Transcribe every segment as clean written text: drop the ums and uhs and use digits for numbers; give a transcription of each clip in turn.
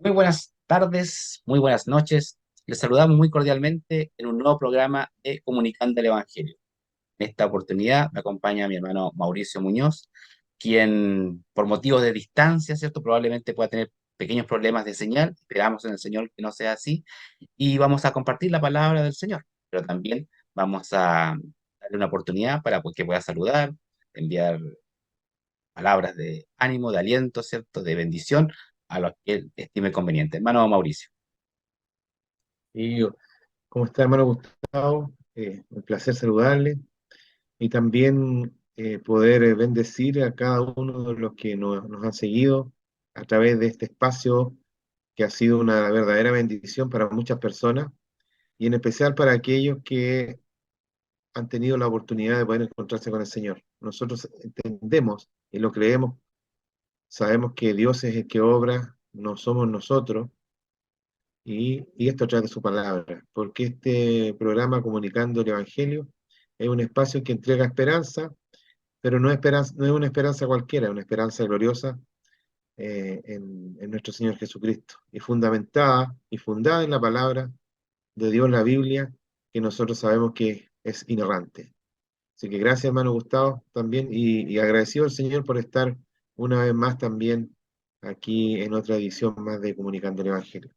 Muy buenas tardes, muy buenas noches. Les saludamos muy cordialmente en un nuevo programa de Comunicando el Evangelio. En esta oportunidad me acompaña mi hermano Mauricio Muñoz, quien por motivos de distancia, ¿cierto? Probablemente pueda tener pequeños problemas de señal. Esperamos en el Señor que no sea así. Y vamos a compartir la palabra del Señor, pero también vamos a darle una oportunidad para pues, que pueda saludar, enviar palabras de ánimo, de aliento, ¿cierto? De bendición a los que él estime conveniente. Hermano Mauricio. Y ¿cómo está, hermano Gustavo? Un placer saludarle y también poder bendecir a cada uno de los que nos han seguido a través de este espacio que ha sido una verdadera bendición para muchas personas y en especial para aquellos que han tenido la oportunidad de poder encontrarse con el Señor. Nosotros entendemos y lo creemos, sabemos que Dios es el que obra, no somos nosotros. Y esto a través de su palabra, porque este programa Comunicando el Evangelio es un espacio que entrega esperanza, pero no es una esperanza cualquiera, es una esperanza gloriosa en nuestro Señor Jesucristo, y fundamentada y fundada en la palabra de Dios, la Biblia, que nosotros sabemos que es inerrante. Así que gracias, hermano Gustavo, también, y agradecido al Señor por estar una vez más también aquí en otra edición más de Comunicando el Evangelio.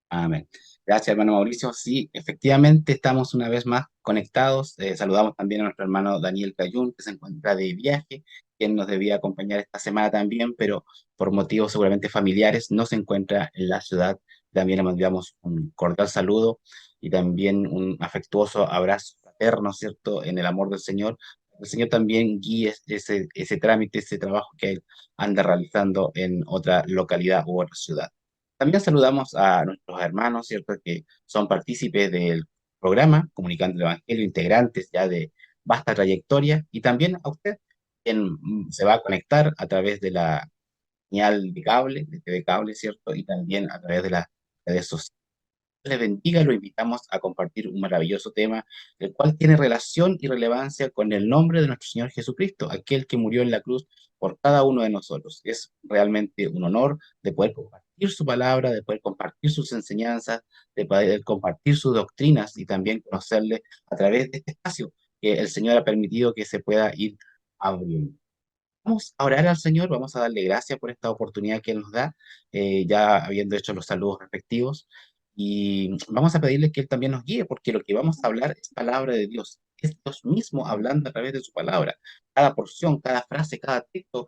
Amén. Gracias, hermano Mauricio. Sí, efectivamente estamos una vez más conectados. Saludamos también a nuestro hermano Daniel Cayún, que se encuentra de viaje, quien nos debía acompañar esta semana también, pero por motivos seguramente familiares no se encuentra en la ciudad. También le enviamos un cordial saludo y también un afectuoso abrazo fraterno, ¿cierto?, en el amor del Señor. El Señor también guíe ese trámite, ese trabajo que él anda realizando en otra localidad u otra ciudad. También saludamos a nuestros hermanos, ¿cierto?, que son partícipes del programa Comunicando el Evangelio, integrantes ya de vasta trayectoria, y también a usted, quien se va a conectar a través de la señal de cable, de TV cable, ¿cierto?, y también a través de las redes sociales. Les bendiga, lo invitamos a compartir un maravilloso tema, el cual tiene relación y relevancia con el nombre de nuestro Señor Jesucristo, aquel que murió en la cruz por cada uno de nosotros. Es realmente un honor de poder compartir su palabra, de poder compartir sus enseñanzas, de poder compartir sus doctrinas y también conocerle a través de este espacio que el Señor ha permitido que se pueda ir abriendo. Vamos a orar al Señor, vamos a darle gracias por esta oportunidad que Él nos da, ya habiendo hecho los saludos respectivos, y vamos a pedirle que Él también nos guíe, porque lo que vamos a hablar es palabra de Dios, es Dios mismo hablando a través de su palabra. Cada porción, cada frase, cada texto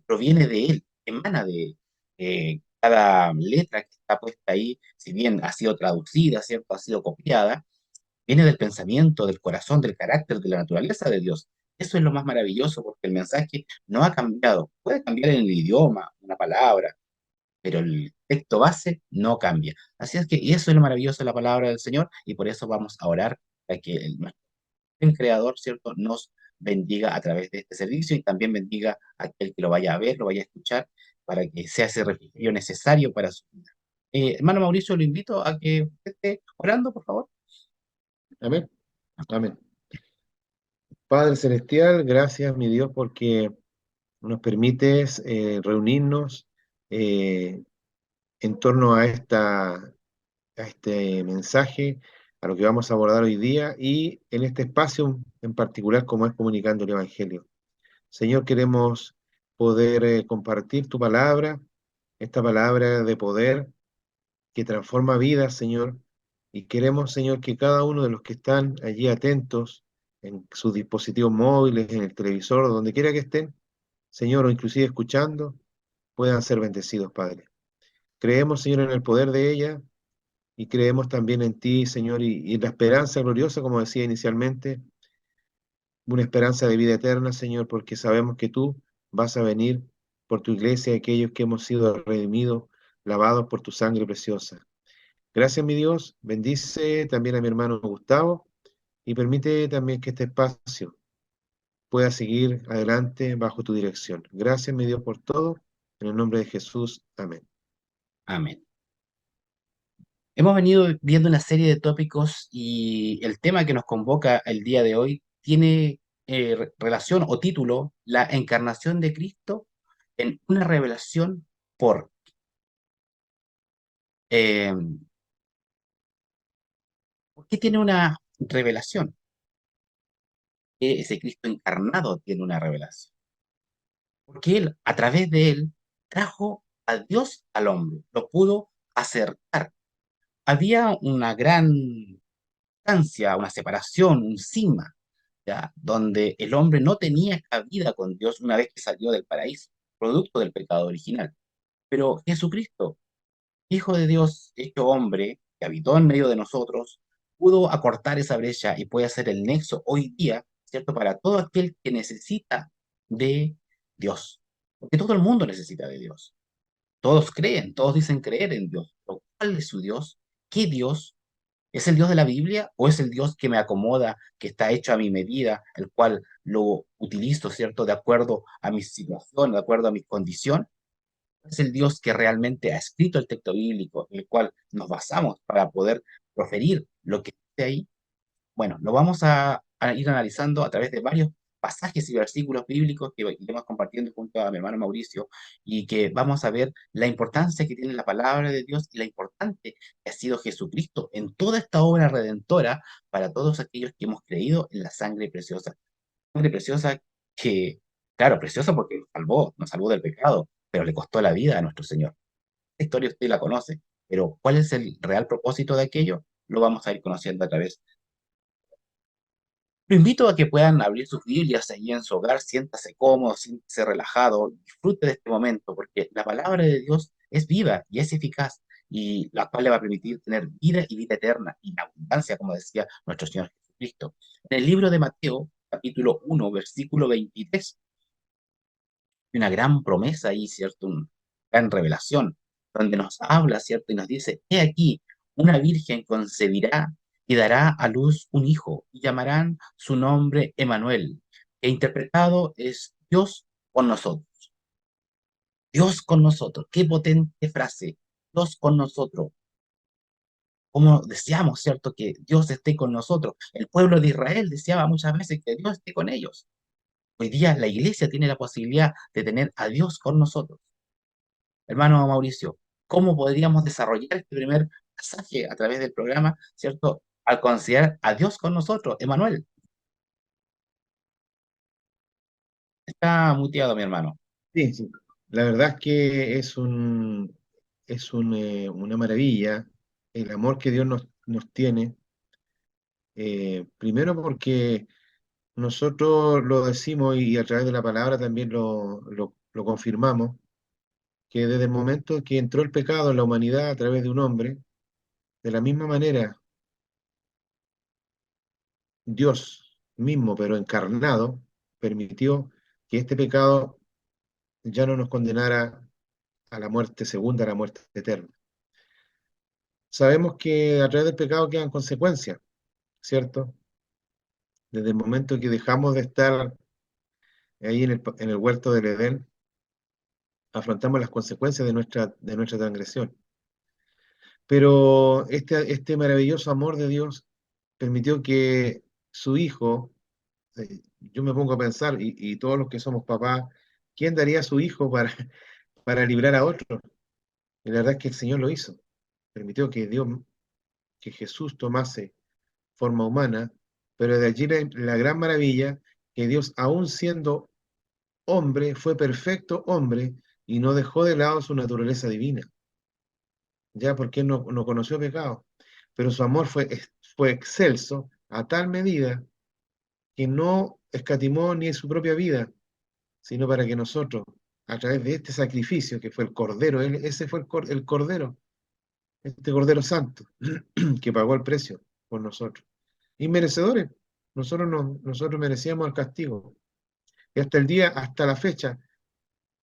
proviene de Él, emana de Él. Cada letra que está puesta ahí, si bien ha sido traducida, ¿cierto? Ha sido copiada, viene del pensamiento, del corazón, del carácter, de la naturaleza de Dios. Eso es lo más maravilloso porque el mensaje no ha cambiado. Puede cambiar en el idioma, una palabra, pero el texto base no cambia. Así es que y eso es lo maravilloso de la palabra del Señor y por eso vamos a orar para que nuestro Creador, ¿cierto?, nos bendiga a través de este servicio y también bendiga a aquel que lo vaya a ver, lo vaya a escuchar, para que sea ese refrigerio necesario para su vida. Hermano Mauricio, lo invito a que usted esté orando, por favor. Amén. Amén. Padre Celestial, gracias, mi Dios, porque nos permites reunirnos eh, en torno a este mensaje, a lo que vamos a abordar hoy día y en este espacio en particular como es Comunicando el Evangelio. Señor, queremos poder compartir tu palabra, esta palabra de poder que transforma vidas, Señor, y queremos, Señor, que cada uno de los que están allí atentos en sus dispositivos móviles, en el televisor, donde quiera que estén, Señor, o inclusive escuchando, puedan ser bendecidos, Padre. Creemos, Señor, en el poder de ella y creemos también en ti, Señor, y en la esperanza gloriosa, como decía inicialmente, una esperanza de vida eterna, Señor, porque sabemos que tú vas a venir por tu iglesia, aquellos que hemos sido redimidos, lavados por tu sangre preciosa. Gracias, mi Dios. Bendice también a mi hermano Gustavo y permite también que este espacio pueda seguir adelante bajo tu dirección. Gracias, mi Dios, por todo. En el nombre de Jesús. Amén. Amén. Hemos venido viendo una serie de tópicos y el tema que nos convoca el día de hoy tiene relación o título: La encarnación de Cristo en una revelación por. Eh, ¿Por qué tiene una revelación? Que ese Cristo encarnado tiene una revelación. Porque Él, a través de Él, trajo a Dios al hombre, lo pudo acercar. Había una gran distancia, una separación, un cisma, ¿ya? Donde el hombre no tenía cabida con Dios una vez que salió del paraíso, producto del pecado original. Pero Jesucristo, Hijo de Dios, hecho hombre, que habitó en medio de nosotros, pudo acortar esa brecha y puede hacer el nexo hoy día, ¿cierto? Para todo aquel que necesita de Dios. Porque todo el mundo necesita de Dios. Todos creen, todos dicen creer en Dios. Pero ¿cuál es su Dios? ¿Qué Dios? ¿Es el Dios de la Biblia o es el Dios que me acomoda, que está hecho a mi medida, el cual lo utilizo, ¿cierto? De acuerdo a mi situación, de acuerdo a mi condición? Es el Dios que realmente ha escrito el texto bíblico, en el cual nos basamos para poder proferir lo que dice ahí. Bueno, lo vamos a ir analizando a través de varios pasajes y versículos bíblicos que iremos compartiendo junto a mi hermano Mauricio y que vamos a ver la importancia que tiene la palabra de Dios y la importante que ha sido Jesucristo en toda esta obra redentora para todos aquellos que hemos creído en la sangre preciosa que, claro, preciosa porque nos salvó del pecado, pero le costó la vida a nuestro Señor. Esta historia usted la conoce, pero ¿cuál es el real propósito de aquello? Lo vamos a ir conociendo a través. Lo invito a que puedan abrir sus Biblias allí en su hogar, siéntase cómodo, siéntase relajado, disfrute de este momento, porque la palabra de Dios es viva y es eficaz, y la cual le va a permitir tener vida y vida eterna, y la abundancia, como decía nuestro Señor Jesucristo. En el libro de Mateo, capítulo 1, versículo 23, hay una gran promesa ahí, ¿cierto? Una gran revelación, donde nos habla, ¿cierto? Y nos dice, he aquí, una virgen concebirá y dará a luz un hijo, y llamarán su nombre Emanuel, que interpretado es Dios con nosotros. Dios con nosotros. Qué potente frase. Dios con nosotros. Como deseamos, ¿cierto? Que Dios esté con nosotros. El pueblo de Israel deseaba muchas veces que Dios esté con ellos. Hoy día la iglesia tiene la posibilidad de tener a Dios con nosotros. Hermano Mauricio, ¿cómo podríamos desarrollar este primer pasaje a través del programa, ¿cierto? Al considerar a Dios con nosotros, Emanuel. Está muteado, mi hermano. Sí, sí. La verdad es que una maravilla el amor que Dios nos tiene. Primero porque nosotros lo decimos y a través de la palabra también lo confirmamos, que desde el momento que entró el pecado en la humanidad a través de un hombre, de la misma manera, Dios mismo, pero encarnado, permitió que este pecado ya no nos condenara a la muerte segunda, a la muerte eterna. Sabemos que a través del pecado quedan consecuencias, ¿cierto? Desde el momento que dejamos de estar ahí en el huerto del Edén, afrontamos las consecuencias de nuestra transgresión. Pero este maravilloso amor de Dios permitió que su Hijo, yo me pongo a pensar, y todos los que somos papás, ¿quién daría a su Hijo para librar a otro? Y la verdad es que el Señor lo hizo. Permitió que Jesús tomase forma humana, pero de allí la gran maravilla, que Dios, aún siendo hombre, fue perfecto hombre y no dejó de lado su naturaleza divina, ya porque él no conoció pecado, pero su amor fue excelso a tal medida que no escatimó ni en su propia vida, sino para que nosotros, a través de este sacrificio que fue el Cordero, ese fue el Cordero, este Cordero Santo, que pagó el precio por nosotros. Inmerecedores, nosotros merecíamos el castigo. Y hasta la fecha,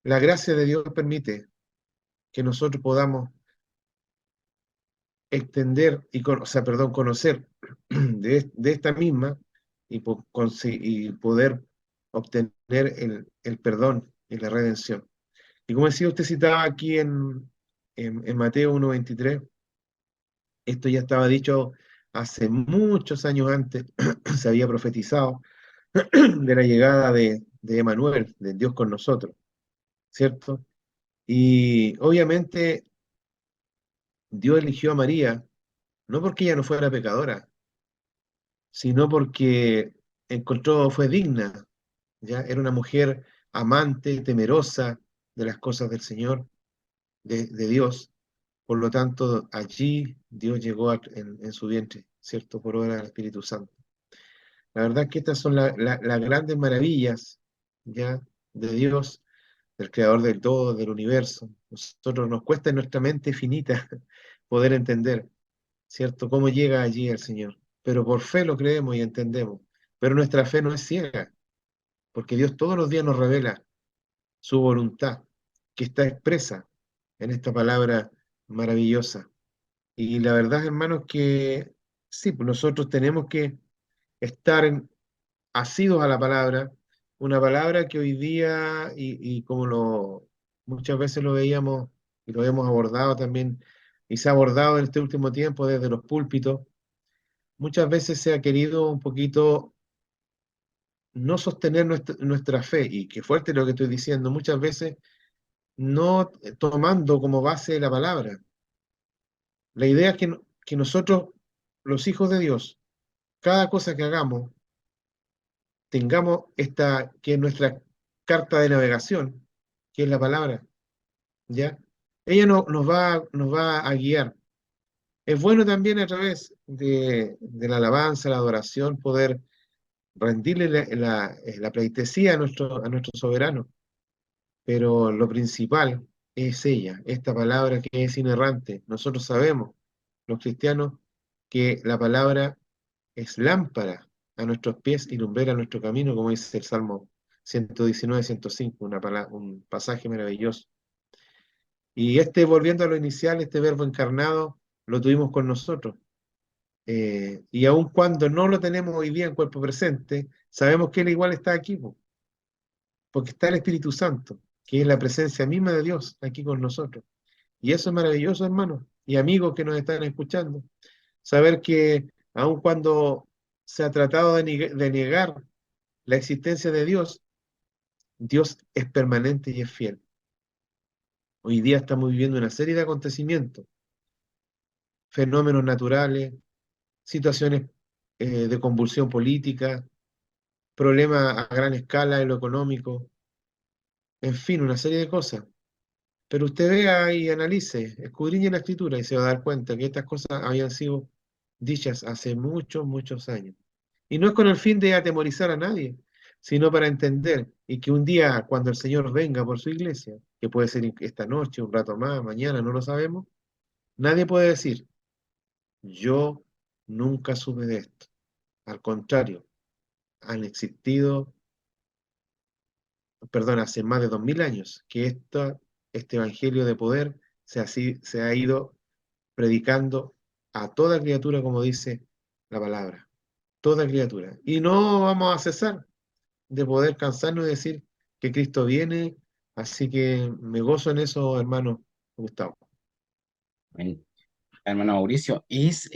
la gracia de Dios permite que nosotros podamos extender o sea, perdón, conocer de esta misma y poder obtener el perdón y la redención. Y como decía, usted citaba aquí en Mateo 1:23, esto ya estaba dicho hace muchos años antes, se había profetizado de la llegada de Emanuel, de Dios con nosotros, ¿cierto? Y obviamente Dios eligió a María no porque ella no fuera pecadora, sino porque fue digna, ¿ya? Era una mujer amante, temerosa de las cosas del Señor, de Dios. Por lo tanto, allí Dios llegó en su vientre, ¿cierto? Por obra del Espíritu Santo. La verdad es que estas son las grandes maravillas, ¿ya? De Dios, del Creador del todo, del universo. Nosotros nos cuesta en nuestra mente finita poder entender, ¿cierto? Cómo llega allí el Señor. Pero por fe lo creemos y entendemos. Pero nuestra fe no es ciega, porque Dios todos los días nos revela su voluntad, que está expresa en esta palabra maravillosa. Y la verdad, hermanos, que sí, pues nosotros tenemos que estar asidos a la palabra, una palabra que hoy día, y como muchas veces lo veíamos y lo hemos abordado también, y se ha abordado en este último tiempo desde los púlpitos, muchas veces se ha querido un poquito no sostener nuestra fe, y qué fuerte lo que estoy diciendo, muchas veces no tomando como base la palabra. La idea es que nosotros, los hijos de Dios, cada cosa que hagamos, tengamos que es nuestra carta de navegación, que es la palabra, ¿ya? Ella nos va a guiar. Es bueno también a través de la alabanza, la adoración, poder rendirle la pleitesía a nuestro soberano, pero lo principal es ella, esta palabra que es inerrante. Nosotros sabemos, los cristianos, que la palabra es lámpara a nuestros pies y lumbrera a nuestro camino, como dice el Salmo 119, 105, un pasaje maravilloso. Y volviendo a lo inicial, este verbo encarnado lo tuvimos con nosotros. Y aun cuando no lo tenemos hoy día en cuerpo presente, sabemos que Él igual está aquí, po, porque está el Espíritu Santo, que es la presencia misma de Dios aquí con nosotros. Y eso es maravilloso, hermanos y amigos que nos están escuchando. Saber que aun cuando se ha tratado de negar la existencia de Dios, Dios es permanente y es fiel. Hoy día estamos viviendo una serie de acontecimientos, fenómenos naturales, situaciones de convulsión política, problemas a gran escala en lo económico, en fin, una serie de cosas. Pero usted vea y analice, escudriñe la escritura y se va a dar cuenta que estas cosas habían sido dichas hace muchos, muchos años. Y no es con el fin de atemorizar a nadie, sino para entender y que un día, cuando el Señor venga por su iglesia, que puede ser esta noche, un rato más, mañana, no lo sabemos, nadie puede decir, yo nunca supe de esto. Al contrario, han existido, perdón, hace más de 2000 años que este evangelio de poder se ha ido predicando a toda criatura, como dice la palabra, toda criatura. Y no vamos a cesar de poder cansarnos y decir que Cristo viene, así que me gozo en eso, hermano Gustavo. Amén. Hermano Mauricio, es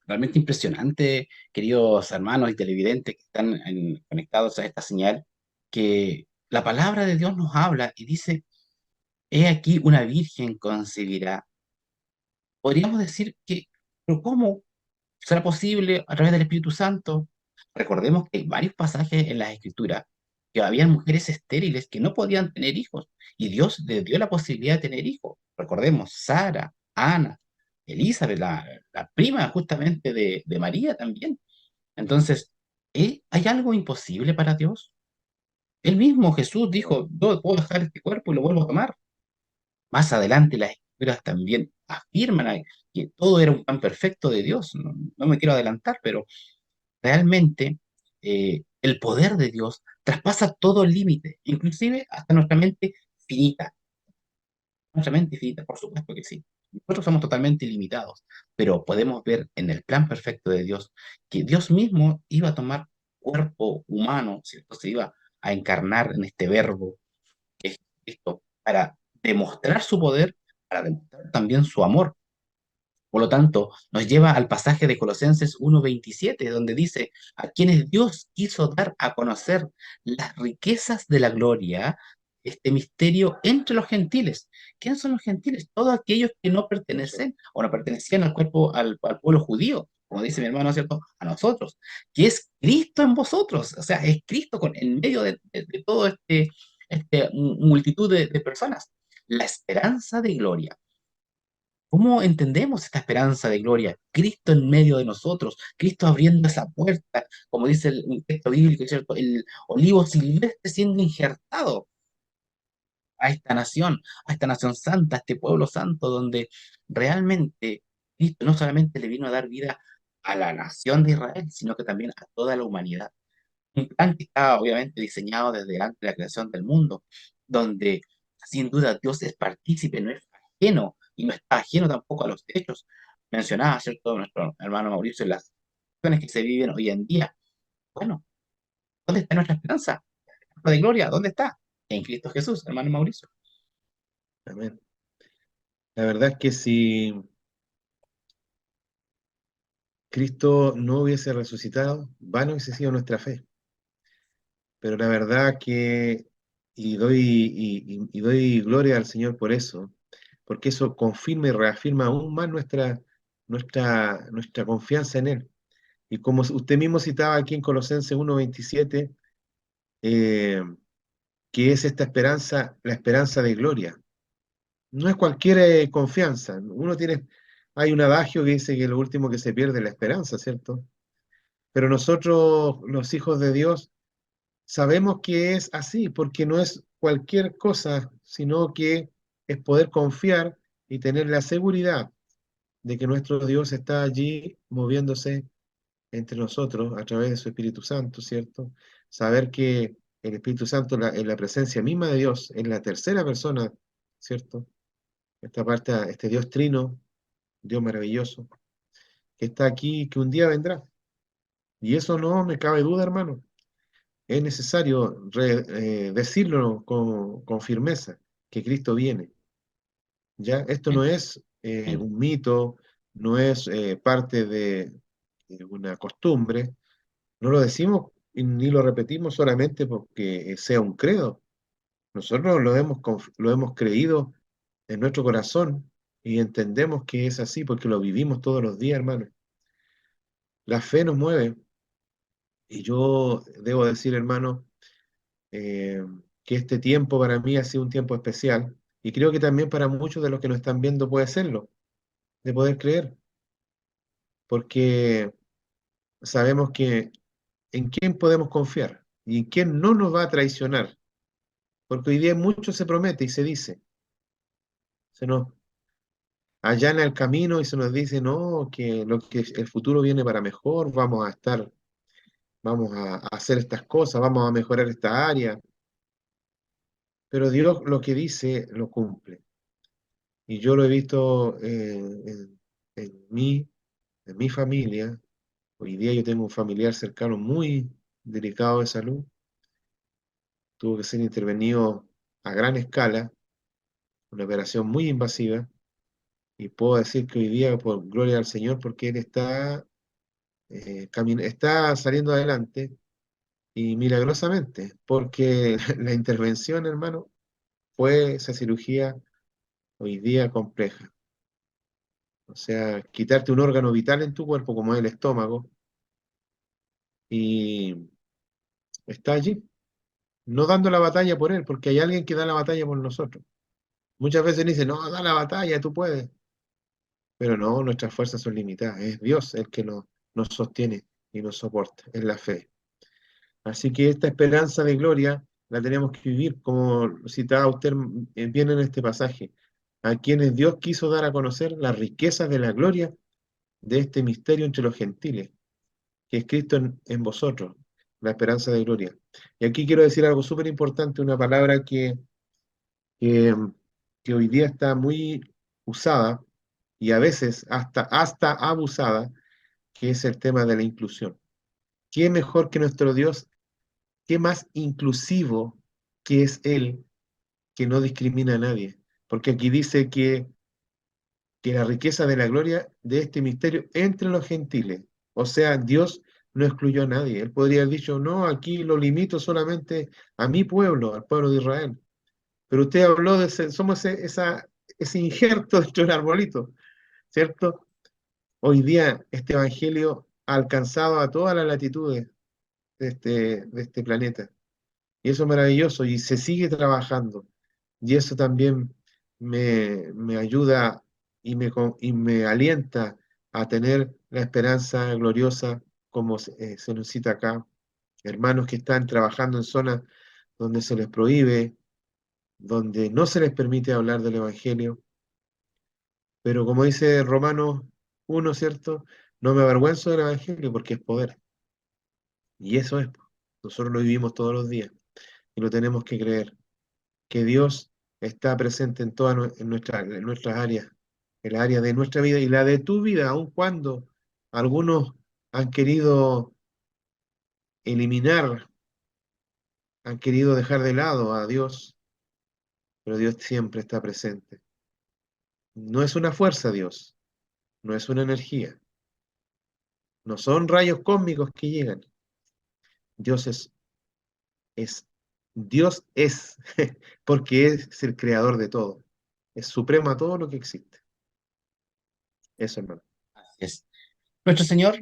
realmente impresionante, queridos hermanos y televidentes que están conectados a esta señal, que la palabra de Dios nos habla y dice, he aquí una virgen concebirá. Podríamos decir que, pero ¿cómo será posible a través del Espíritu Santo? Recordemos que hay varios pasajes en las Escrituras que habían mujeres estériles que no podían tener hijos y Dios les dio la posibilidad de tener hijos. Recordemos, Sara, Ana, Elizabeth, la prima justamente de María también. Entonces, ¿hay algo imposible para Dios? Él mismo, Jesús, dijo, yo puedo dejar este cuerpo y lo vuelvo a tomar. Más adelante las escrituras también afirman que todo era un plan perfecto de Dios. No, no me quiero adelantar, pero realmente el poder de Dios traspasa todo límite, inclusive hasta nuestra mente finita, por supuesto que sí. Nosotros somos totalmente limitados, pero podemos ver en el plan perfecto de Dios que Dios mismo iba a tomar cuerpo humano, ¿cierto? Se iba a encarnar en este verbo que es Cristo para demostrar su poder, para demostrar también su amor. Por lo tanto, nos lleva al pasaje de Colosenses 1:27, donde dice, a quienes Dios quiso dar a conocer las riquezas de la gloria este misterio entre los gentiles. ¿Quiénes son los gentiles? Todos aquellos que no Eso, pertenecen o no pertenecían al cuerpo, al pueblo judío, como dice mi hermano, ¿cierto? A nosotros, que es Cristo en vosotros, o sea, es Cristo en medio de todo este multitud de personas. La esperanza de gloria. ¿Cómo entendemos esta esperanza de gloria? Cristo en medio de nosotros, Cristo abriendo esa puerta, como dice un texto bíblico, ¿cierto? El olivo silvestre siendo injertado a esta nación santa, a este pueblo santo, donde realmente Cristo no solamente le vino a dar vida a la nación de Israel, sino que también a toda la humanidad. Un plan que estaba obviamente diseñado desde antes de la creación del mundo, donde sin duda Dios es partícipe, no es ajeno, y no está ajeno tampoco a los hechos. Mencionaba, ¿cierto?, nuestro hermano Mauricio, las situaciones que se viven hoy en día. Bueno, ¿dónde está nuestra esperanza? ¿La de gloria? ¿Dónde está? En Cristo Jesús, hermano Mauricio. amén. La verdad es que si Cristo no hubiese resucitado, vano hubiese sido nuestra fe. Pero la verdad que, y doy gloria al Señor por eso, porque eso confirma y reafirma aún más nuestra confianza en Él. Y como usted mismo citaba aquí en Colosenses 1:27, eh, que es esta esperanza, la esperanza de gloria. No es cualquier confianza. Hay un adagio que dice que lo último que se pierde es la esperanza, ¿cierto? Pero nosotros, los hijos de Dios, sabemos que es así, porque no es cualquier cosa, sino que es poder confiar y tener la seguridad de que nuestro Dios está allí moviéndose entre nosotros a través de su Espíritu Santo, ¿cierto? Saber que el Espíritu Santo, en la presencia misma de Dios, es la tercera persona, ¿cierto? Esta parte, este Dios trino, Dios maravilloso, que está aquí y que un día vendrá. Y eso no me cabe duda, hermano. Es necesario decirlo con firmeza, que Cristo viene. ¿Ya? Esto no es Amén. un mito, no es parte de una costumbre. No lo decimos y ni lo repetimos solamente porque sea un credo. Nosotros lo hemos creído en nuestro corazón y entendemos que es así porque lo vivimos todos los días, hermano. La fe nos mueve y yo debo decir, hermano, eh, que este tiempo para mí ha sido un tiempo especial y creo que también para muchos de los que nos están viendo puede serlo, de poder creer, porque sabemos que en quién podemos confiar y en quién no nos va a traicionar, porque hoy día mucho se promete y se dice, se nos allana el camino y se nos dice, no, que el futuro viene para mejor, vamos a hacer estas cosas, vamos a mejorar esta área, pero Dios lo que dice lo cumple. Y yo lo he visto en en mi familia. Hoy día yo tengo un familiar cercano muy delicado de salud, tuvo que ser intervenido a gran escala, una operación muy invasiva, y puedo decir que hoy día, por gloria al Señor, porque Él está saliendo adelante y milagrosamente, porque la intervención, hermano, fue esa cirugía hoy día compleja. O sea, quitarte un órgano vital en tu cuerpo, como es el estómago, y está allí, no dando la batalla por él, porque hay alguien que da la batalla por nosotros. Muchas veces dicen, no, da la batalla, tú puedes. Pero no, nuestras fuerzas son limitadas. Es Dios el que nos sostiene y nos soporta, es la fe. Así que esta esperanza de gloria la tenemos que vivir, como citaba usted bien en este pasaje, a quienes Dios quiso dar a conocer las riquezas de la gloria de este misterio entre los gentiles, que es Cristo en vosotros, la esperanza de gloria. Y aquí quiero decir algo súper importante, una palabra que, que hoy día está muy usada y a veces hasta abusada, que es el tema de la inclusión. ¿Qué mejor que nuestro Dios? ¿Qué más inclusivo que es Él, que no discrimina a nadie? Porque aquí dice que la riqueza de la gloria de este misterio entre los gentiles. O sea, Dios no excluyó a nadie. Él podría haber dicho, no, aquí lo limito solamente a mi pueblo, al pueblo de Israel. Pero usted habló de somos ese injerto dentro del arbolito, ¿cierto? Hoy día este evangelio ha alcanzado a todas las latitudes de este planeta. Y eso es maravilloso y se sigue trabajando. Y eso también me ayuda y me alienta a tener la esperanza gloriosa como se nos cita acá. Hermanos que están trabajando en zonas donde se les prohíbe, donde no se les permite hablar del Evangelio. Pero como dice Romanos 1, ¿cierto? No me avergüenzo del Evangelio porque es poder. Y eso es. Nosotros lo vivimos todos los días y lo tenemos que creer. Que Dios está presente en todas en nuestras áreas, en la área de nuestra vida y la de tu vida, aun cuando algunos han querido eliminar, han querido dejar de lado a Dios, pero Dios siempre está presente. No es una fuerza Dios, no es una energía, no son rayos cósmicos que llegan. Dios es, Dios es, porque es el creador de todo, es supremo a todo lo que existe. Eso, hermano. Así es. Nuestro Señor,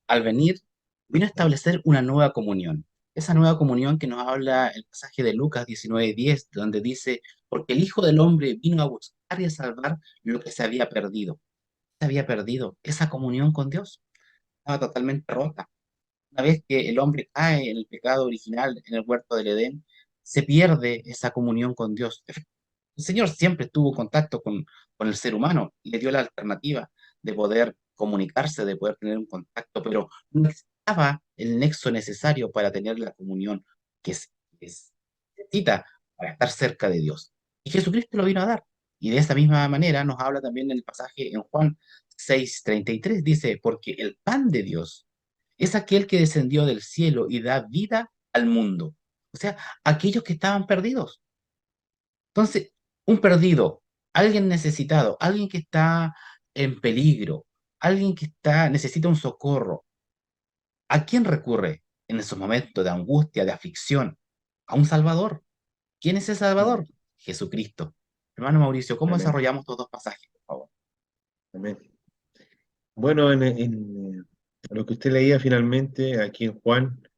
al venir, vino a establecer una nueva comunión. Esa nueva comunión que nos habla el pasaje de Lucas 19:10, donde dice, porque el Hijo del Hombre vino a buscar y a salvar lo que se había perdido. Se había perdido esa comunión con Dios. Estaba totalmente rota. Una vez que el hombre cae en el pecado original en el huerto del Edén, se pierde esa comunión con Dios. El Señor siempre tuvo contacto con el ser humano y le dio la alternativa de poder comunicarse, de poder tener un contacto, pero no estaba el nexo necesario para tener la comunión que se necesita para estar cerca de Dios. Y Jesucristo lo vino a dar. Y de esa misma manera nos habla también en el pasaje en Juan 6:33, dice, porque el pan de Dios es aquel que descendió del cielo y da vida al mundo. O sea, aquellos que estaban perdidos. Entonces, un perdido, alguien necesitado, alguien que está en peligro, alguien que necesita un socorro, ¿a quién recurre en esos momentos de angustia, de aflicción? A un Salvador. ¿Quién es el Mm. Salvador? Jesucristo. Hermano Mauricio, ¿cómo Amén. desarrollamos estos dos pasajes, por favor? Amén. Bueno, lo que usted leía finalmente aquí en Juan,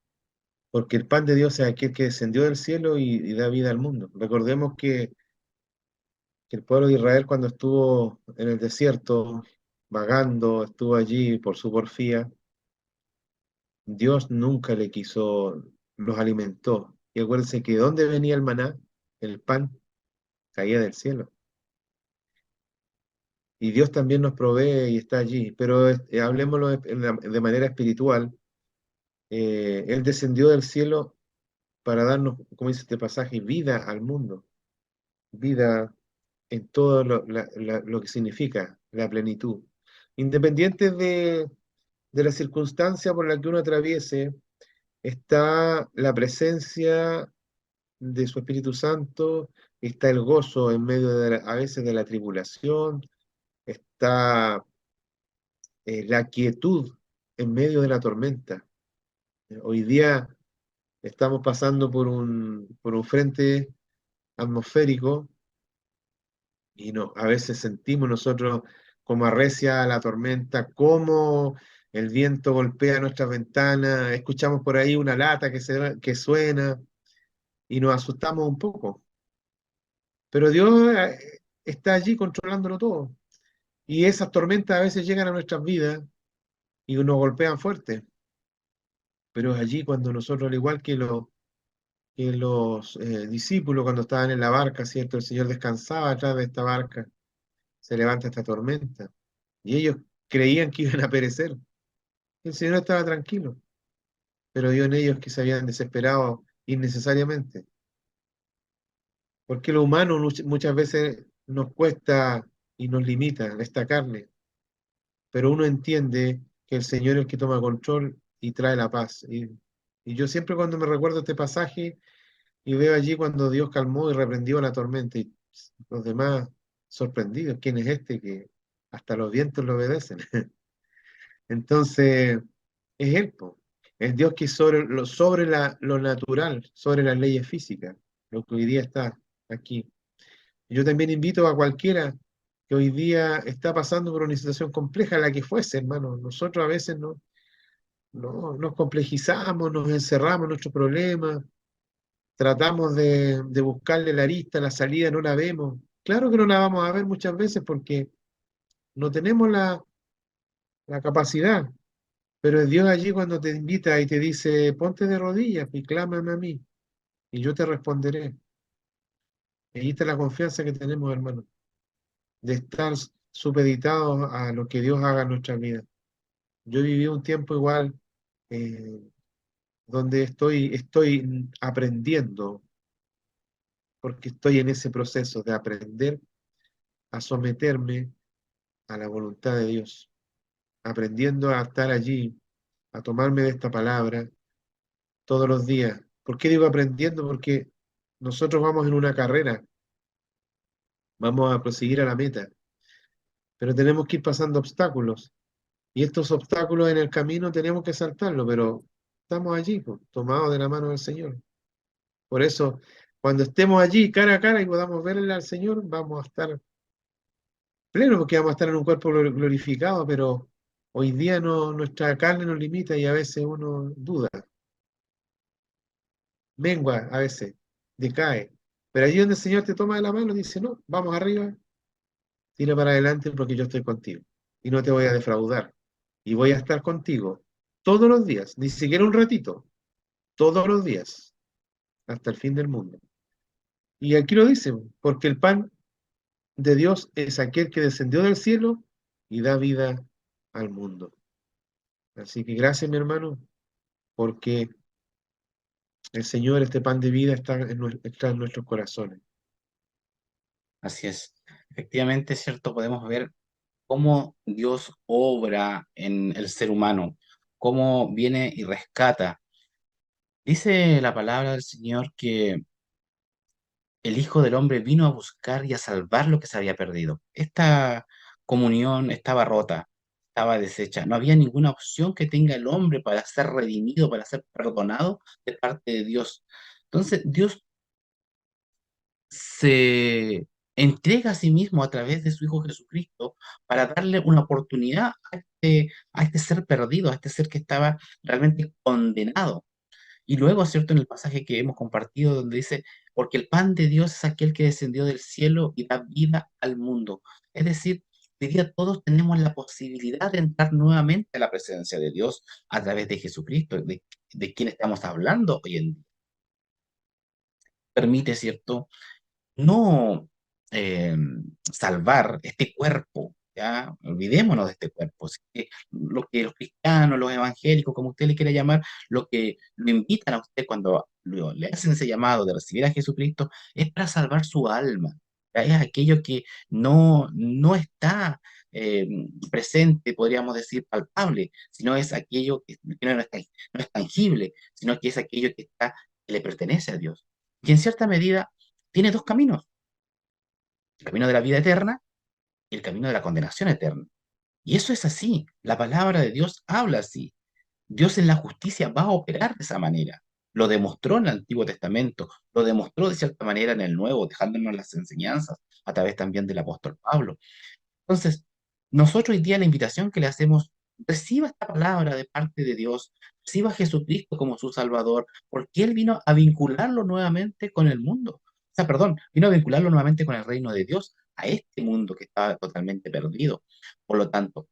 porque el pan de Dios es aquel que descendió del cielo y da vida al mundo. Recordemos que el pueblo de Israel cuando estuvo en el desierto, vagando, estuvo allí por su porfía, Dios nunca le quiso, los alimentó. Y acuérdense que ¿dónde venía el maná? El pan caía del cielo. Y Dios también nos provee y está allí. Pero hablemoslo de manera espiritual. Él descendió del cielo para darnos, como dice este pasaje, vida al mundo, vida en todo lo que significa la plenitud. Independiente de la circunstancia por la que uno atraviese, está la presencia de su Espíritu Santo, está el gozo en medio a veces de la tribulación, está la quietud en medio de la tormenta. Hoy día estamos pasando por un frente atmosférico y no, a veces sentimos nosotros como arrecia la tormenta, cómo el viento golpea nuestras ventanas, escuchamos por ahí una lata que suena y nos asustamos un poco. Pero Dios está allí controlándolo todo. Y esas tormentas a veces llegan a nuestras vidas y nos golpean fuerte. Pero es allí cuando nosotros, al igual que los discípulos, cuando estaban en la barca, ¿cierto? El Señor descansaba atrás de esta barca, se levanta esta tormenta. Y ellos creían que iban a perecer. El Señor estaba tranquilo, pero vio en ellos que se habían desesperado innecesariamente. Porque lo humano muchas veces nos cuesta y nos limita esta carne, pero uno entiende que el Señor es el que toma control y trae la paz. Y yo siempre cuando me recuerdo este pasaje y veo allí cuando Dios calmó y reprendió la tormenta y los demás sorprendidos, ¿quién es este que hasta los vientos le obedecen? Entonces, es Él, po. Es Dios que sobre lo natural, sobre las leyes físicas, lo que hoy día está aquí. Yo también invito a cualquiera que hoy día está pasando por una situación compleja, la que fuese, hermano. Nosotros a veces nos complejizamos, nos encerramos en nuestros problemas, tratamos de buscarle la arista, la salida, no la vemos. Claro que no la vamos a ver muchas veces porque no tenemos la capacidad, pero es Dios allí cuando te invita y te dice, ponte de rodillas y clámame a mí, y yo te responderé. Y ahí está la confianza que tenemos, hermano, de estar supeditados a lo que Dios haga en nuestra vida. Yo viví un tiempo igual eh, donde estoy aprendiendo, porque estoy en ese proceso de aprender a someterme a la voluntad de Dios, aprendiendo a estar allí, a tomarme de esta palabra todos los días. ¿Por qué digo aprendiendo? Porque nosotros vamos en una carrera, vamos a proseguir a la meta, pero tenemos que ir pasando obstáculos. Y estos obstáculos en el camino tenemos que saltarlos, pero estamos allí, pues, tomados de la mano del Señor. Por eso, cuando estemos allí cara a cara y podamos verle al Señor, vamos a estar plenos, porque vamos a estar en un cuerpo glorificado, pero hoy día no, nuestra carne nos limita y a veces uno duda, mengua a veces, decae. Pero allí donde el Señor te toma de la mano, dice, no, vamos arriba, tira para adelante porque yo estoy contigo y no te voy a defraudar. Y voy a estar contigo todos los días, ni siquiera un ratito, todos los días, hasta el fin del mundo. Y aquí lo dice, porque el pan de Dios es aquel que descendió del cielo y da vida al mundo. Así que gracias, mi hermano, porque el Señor, este pan de vida, está en nuestros corazones. Así es. Efectivamente, es cierto, podemos ver cómo Dios obra en el ser humano, cómo viene y rescata. Dice la palabra del Señor que el Hijo del Hombre vino a buscar y a salvar lo que se había perdido. Esta comunión estaba rota, estaba deshecha. No había ninguna opción que tenga el hombre para ser redimido, para ser perdonado de parte de Dios. Entonces, Dios se entrega a sí mismo a través de su Hijo Jesucristo para darle una oportunidad a este ser perdido, a este ser que estaba realmente condenado. Y luego, ¿cierto? En el pasaje que hemos compartido, donde dice, porque el pan de Dios es aquel que descendió del cielo y da vida al mundo. Es decir, hoy día todos tenemos la posibilidad de entrar nuevamente a la presencia de Dios a través de Jesucristo, de quien estamos hablando hoy en día. Permite, ¿cierto? No eh, salvar este cuerpo, ¿ya? Olvidémonos de este cuerpo. Así que lo que los cristianos, los evangélicos, como usted le quiera llamar, lo que lo invitan a usted cuando le hacen ese llamado de recibir a Jesucristo es para salvar su alma. ¿Ya? Es aquello que no está eh, presente, podríamos decir, palpable, sino es aquello que no es tangible, sino que es aquello que le pertenece a Dios. Y en cierta medida tiene dos caminos, el camino de la vida eterna y el camino de la condenación eterna. Y eso es así, la palabra de Dios habla así. Dios en la justicia va a operar de esa manera. Lo demostró en el Antiguo Testamento, lo demostró de cierta manera en el Nuevo, dejándonos las enseñanzas a través también del apóstol Pablo. Entonces, nosotros hoy día la invitación que le hacemos, reciba esta palabra de parte de Dios, reciba a Jesucristo como su Salvador, porque Él vino a vincularlo nuevamente con el mundo. O sea, perdón, vino a vincularlo nuevamente con el reino de Dios, a este mundo que estaba totalmente perdido. Por lo tanto,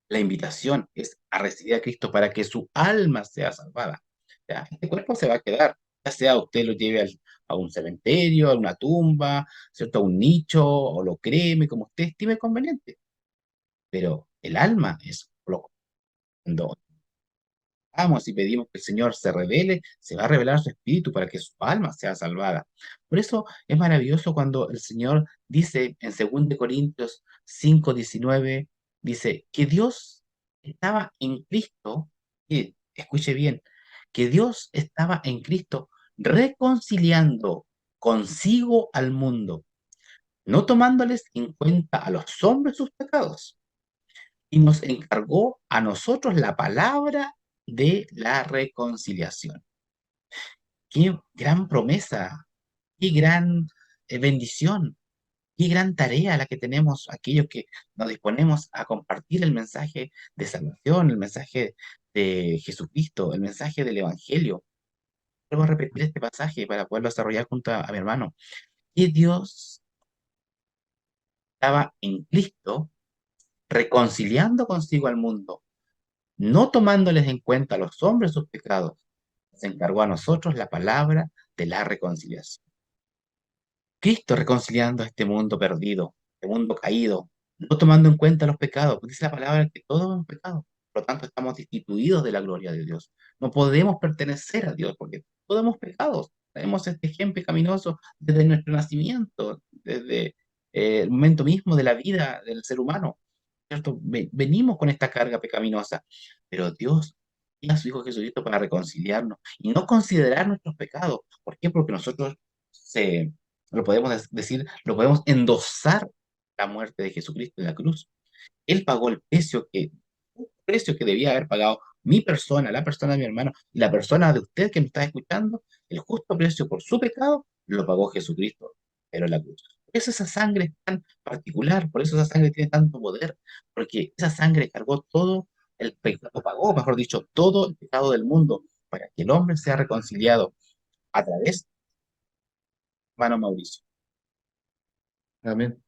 la invitación es a recibir a Cristo para que su alma sea salvada. Ya, este cuerpo se va a quedar, ya sea usted lo lleve a un cementerio, a una tumba, ¿cierto? A un nicho, o lo creme, como usted estime conveniente. Pero el alma es lo cuando oramos y pedimos que el Señor se revele, se va a revelar su espíritu para que su alma sea salvada. Por eso es maravilloso cuando el Señor dice en 2 Corintios 5:19, dice que Dios estaba en Cristo, y escuche bien, que Dios estaba en Cristo reconciliando consigo al mundo, no tomándoles en cuenta a los hombres sus pecados, y nos encargó a nosotros la palabra de la reconciliación. Qué gran promesa, qué gran bendición. Qué gran tarea la que tenemos aquellos que nos disponemos a compartir el mensaje de salvación, el mensaje de Jesucristo, el mensaje del Evangelio. Vuelvo a repetir este pasaje para poderlo desarrollar junto a mi hermano. Que Dios estaba en Cristo reconciliando consigo al mundo, no tomándoles en cuenta a los hombres sus pecados. Se encargó a nosotros la palabra de la reconciliación. Cristo reconciliando a este mundo perdido, este mundo caído, no tomando en cuenta los pecados, porque dice la palabra que todos hemos pecado. Por lo tanto, estamos destituidos de la gloria de Dios. No podemos pertenecer a Dios porque todos hemos pecado. Tenemos este gen pecaminoso desde nuestro nacimiento, desde el momento mismo de la vida del ser humano. ¿Cierto? Venimos con esta carga pecaminosa, pero Dios y a su Hijo Jesucristo para reconciliarnos y no considerar nuestros pecados. ¿Por qué? Porque nosotros se, lo podemos decir, lo podemos endosar la muerte de Jesucristo en la cruz. Él pagó un precio que debía haber pagado mi persona, la persona de mi hermano y la persona de usted que me está escuchando. El justo precio por su pecado lo pagó Jesucristo, pero en la cruz. Por eso esa sangre es tan particular, por eso esa sangre tiene tanto poder, porque esa sangre cargó todo el pecado, pagó, mejor dicho, todo el pecado del mundo para que el hombre sea reconciliado a través, hermano Mauricio. Amén.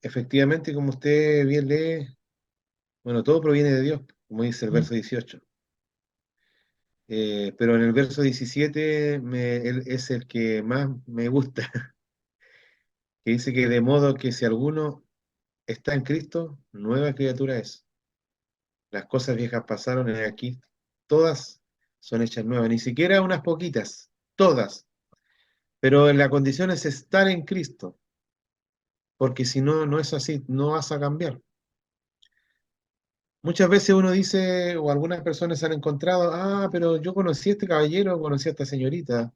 Efectivamente, como usted bien lee, bueno, todo proviene de Dios, como dice el Mm. verso 18. Pero en el verso 17 es el que más me gusta, que dice que de modo que si alguno está en Cristo, nueva criatura es. Las cosas viejas pasaron y aquí todas son hechas nuevas, ni siquiera unas poquitas, todas. Pero la condición es estar en Cristo, porque si no, no es así, no vas a cambiar. Muchas veces uno dice, o algunas personas han encontrado, pero yo conocí a este caballero, conocí a esta señorita,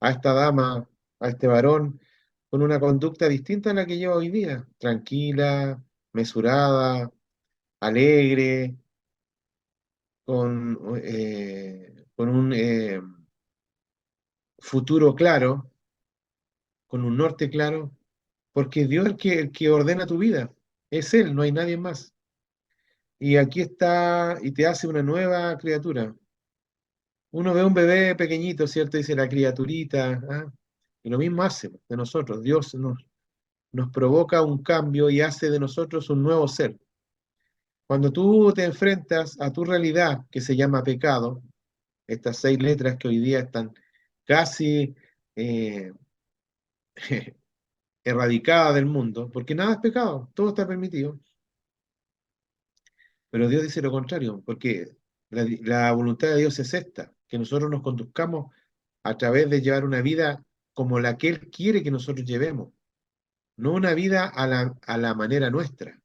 a esta dama, a este varón, con una conducta distinta a la que lleva hoy día, tranquila, mesurada, alegre, con un futuro claro, con un norte claro, porque Dios es el que ordena tu vida, es Él, no hay nadie más. Y aquí está y te hace una nueva criatura. Uno ve un bebé pequeñito, ¿cierto? Dice la criaturita, ¿ah? Y lo mismo hace de nosotros. Dios nos provoca un cambio y hace de nosotros un nuevo ser. Cuando tú te enfrentas a tu realidad, que se llama pecado, estas 6 letras que hoy día están casi eh, erradicadas del mundo, porque nada es pecado, todo está permitido, pero Dios dice lo contrario, porque la voluntad de Dios es esta, que nosotros nos conduzcamos a través de llevar una vida como la que Él quiere que nosotros llevemos, no una vida a la manera nuestra,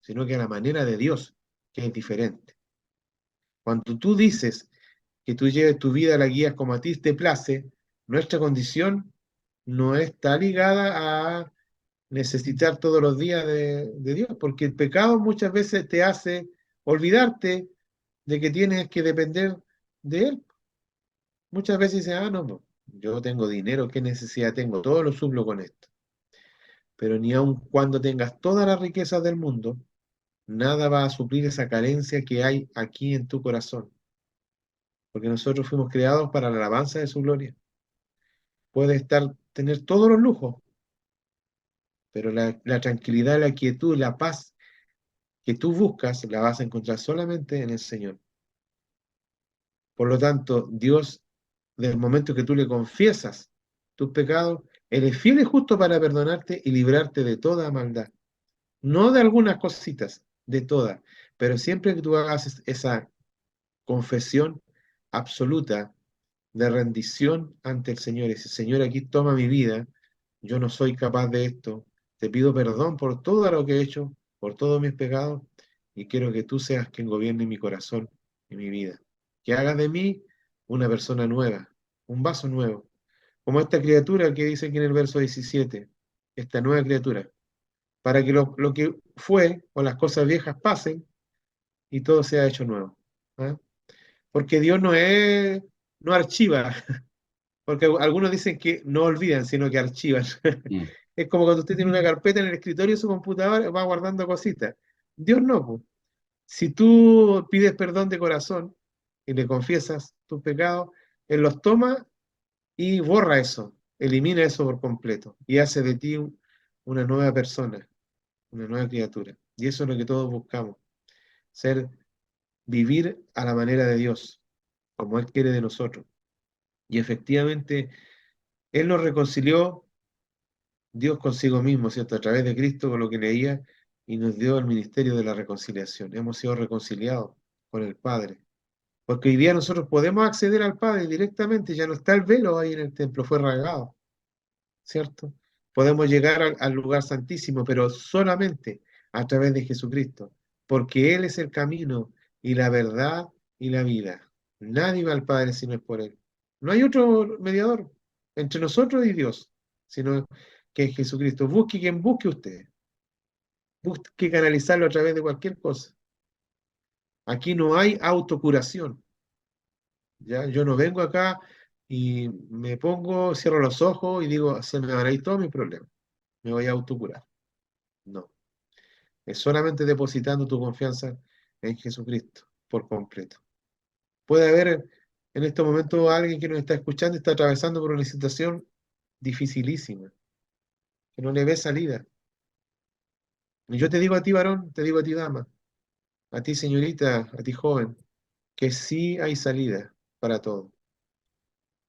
sino que a la manera de Dios, que es diferente. Cuando tú dices que tú lleves tu vida a la guía como a ti te place, nuestra condición no está ligada a necesitar todos los días de Dios, porque el pecado muchas veces te hace olvidarte de que tienes que depender de Él. Muchas veces dices, no, no, yo tengo dinero, ¿qué necesidad tengo? Todo lo suplo con esto. Pero ni aun cuando tengas todas las riquezas del mundo, nada va a suplir esa carencia que hay aquí en tu corazón, porque nosotros fuimos creados para la alabanza de su gloria. Puedes tener todos los lujos, pero la tranquilidad, la quietud, la paz que tú buscas, la vas a encontrar solamente en el Señor. Por lo tanto, Dios, desde el momento que tú le confiesas tus pecados, Él es fiel y justo para perdonarte y librarte de toda maldad. No de algunas cositas, de todas. Pero siempre que tú hagas esa confesión absoluta de rendición ante el Señor, ese Señor, aquí toma mi vida, yo no soy capaz de esto, te pido perdón por todo lo que he hecho, por todos mis pecados, y quiero que tú seas quien gobierne mi corazón y mi vida. Que hagas de mí una persona nueva, un vaso nuevo, como esta criatura que dice aquí en el verso 17, esta nueva criatura, para que lo que fue o las cosas viejas pasen y todo sea hecho nuevo. ¿Ah? Porque Dios no archiva, Porque algunos dicen que no olvidan, sino que archivan. mm, Es como cuando usted tiene una carpeta en el escritorio de su computador, va guardando cositas. Dios no, po. Si tú pides perdón de corazón y le confiesas tus pecados, Él los toma y borra eso, elimina eso por completo y hace de ti una nueva persona, una nueva criatura. Y eso es lo que todos buscamos, ser, vivir a la manera de Dios, como Él quiere de nosotros. Y efectivamente, Él nos reconcilió, Dios consigo mismo, ¿cierto? A través de Cristo, con lo que leía, y nos dio el ministerio de la reconciliación. Hemos sido reconciliados con el Padre. Porque hoy día nosotros podemos acceder al Padre directamente, ya no está el velo ahí en el templo, fue rasgado, ¿cierto? Podemos llegar al lugar santísimo, pero solamente a través de Jesucristo, porque Él es el camino y la verdad y la vida. Nadie va al Padre si no es por Él. No hay otro mediador entre nosotros y Dios, sino que es Jesucristo. Busque quien busque usted, busque canalizarlo a través de cualquier cosa. Aquí no hay autocuración. ¿Ya? Yo no vengo acá y me pongo, cierro los ojos y digo, se me van a ir todos mis problemas, me voy a autocurar. No, es solamente depositando tu confianza en Jesucristo por completo. Puede haber en este momento alguien que nos está escuchando y está atravesando por una situación dificilísima, que no le ve salida. Y yo te digo a ti, varón, te digo a ti, dama, a ti, señorita, a ti, joven, que sí hay salida para todo.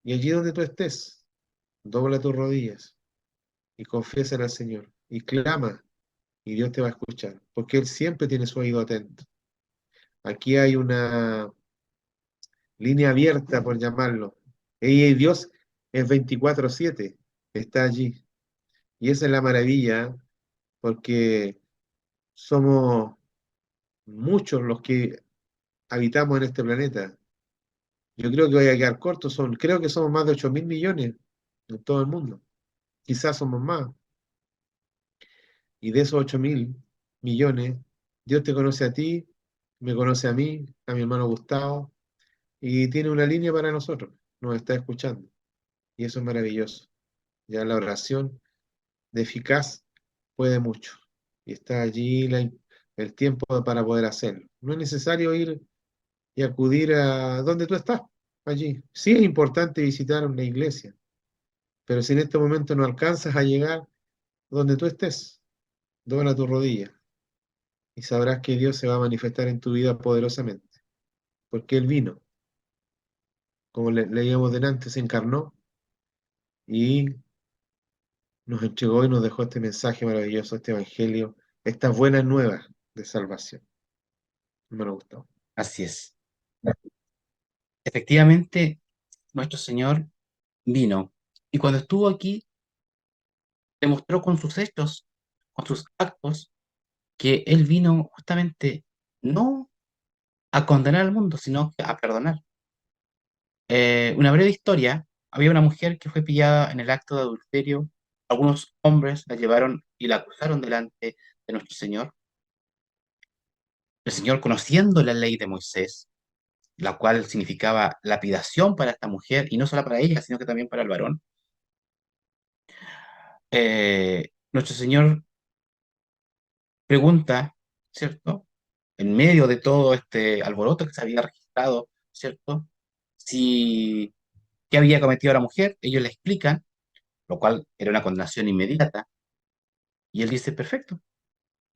Y allí donde tú estés, dobla tus rodillas y confiesa al Señor y clama y Dios te va a escuchar, porque Él siempre tiene su oído atento. Aquí hay una línea abierta, por llamarlo. Ella y Dios es 24/7, está allí. Y esa es la maravilla, porque somos muchos los que habitamos en este planeta. Yo creo que voy a quedar corto, creo que somos más de 8.000 millones en todo el mundo. Quizás somos más. Y de esos 8.000 millones, Dios te conoce a ti, me conoce a mí, a mi hermano Gustavo, y tiene una línea para nosotros, nos está escuchando. Y eso es maravilloso. Ya la oración de eficaz puede mucho. Y está allí el tiempo para poder hacerlo. No es necesario ir y acudir a donde tú estás, allí. Sí es importante visitar una iglesia, pero si en este momento no alcanzas a llegar donde tú estés, dobla tu rodilla y sabrás que Dios se va a manifestar en tu vida poderosamente, porque Él vino, como leíamos delante, se encarnó y nos entregó y nos dejó este mensaje maravilloso, este evangelio, estas buenas nuevas de salvación. Me lo gustó. así es. Efectivamente, nuestro Señor vino y cuando estuvo aquí demostró con sus hechos, con sus actos, que Él vino justamente no a condenar al mundo, sino que a perdonar. Una breve historia, había una mujer que fue pillada en el acto de adulterio, algunos hombres la llevaron y la acusaron delante de nuestro Señor. El Señor, conociendo la ley de Moisés, la cual significaba lapidación para esta mujer, y no solo para ella, sino que también para el varón, nuestro Señor pregunta, ¿cierto? En medio de todo este alboroto que se había registrado, ¿cierto? Si, ¿qué había cometido la mujer? Ellos le explican, lo cual era una condenación inmediata, y él dice, perfecto,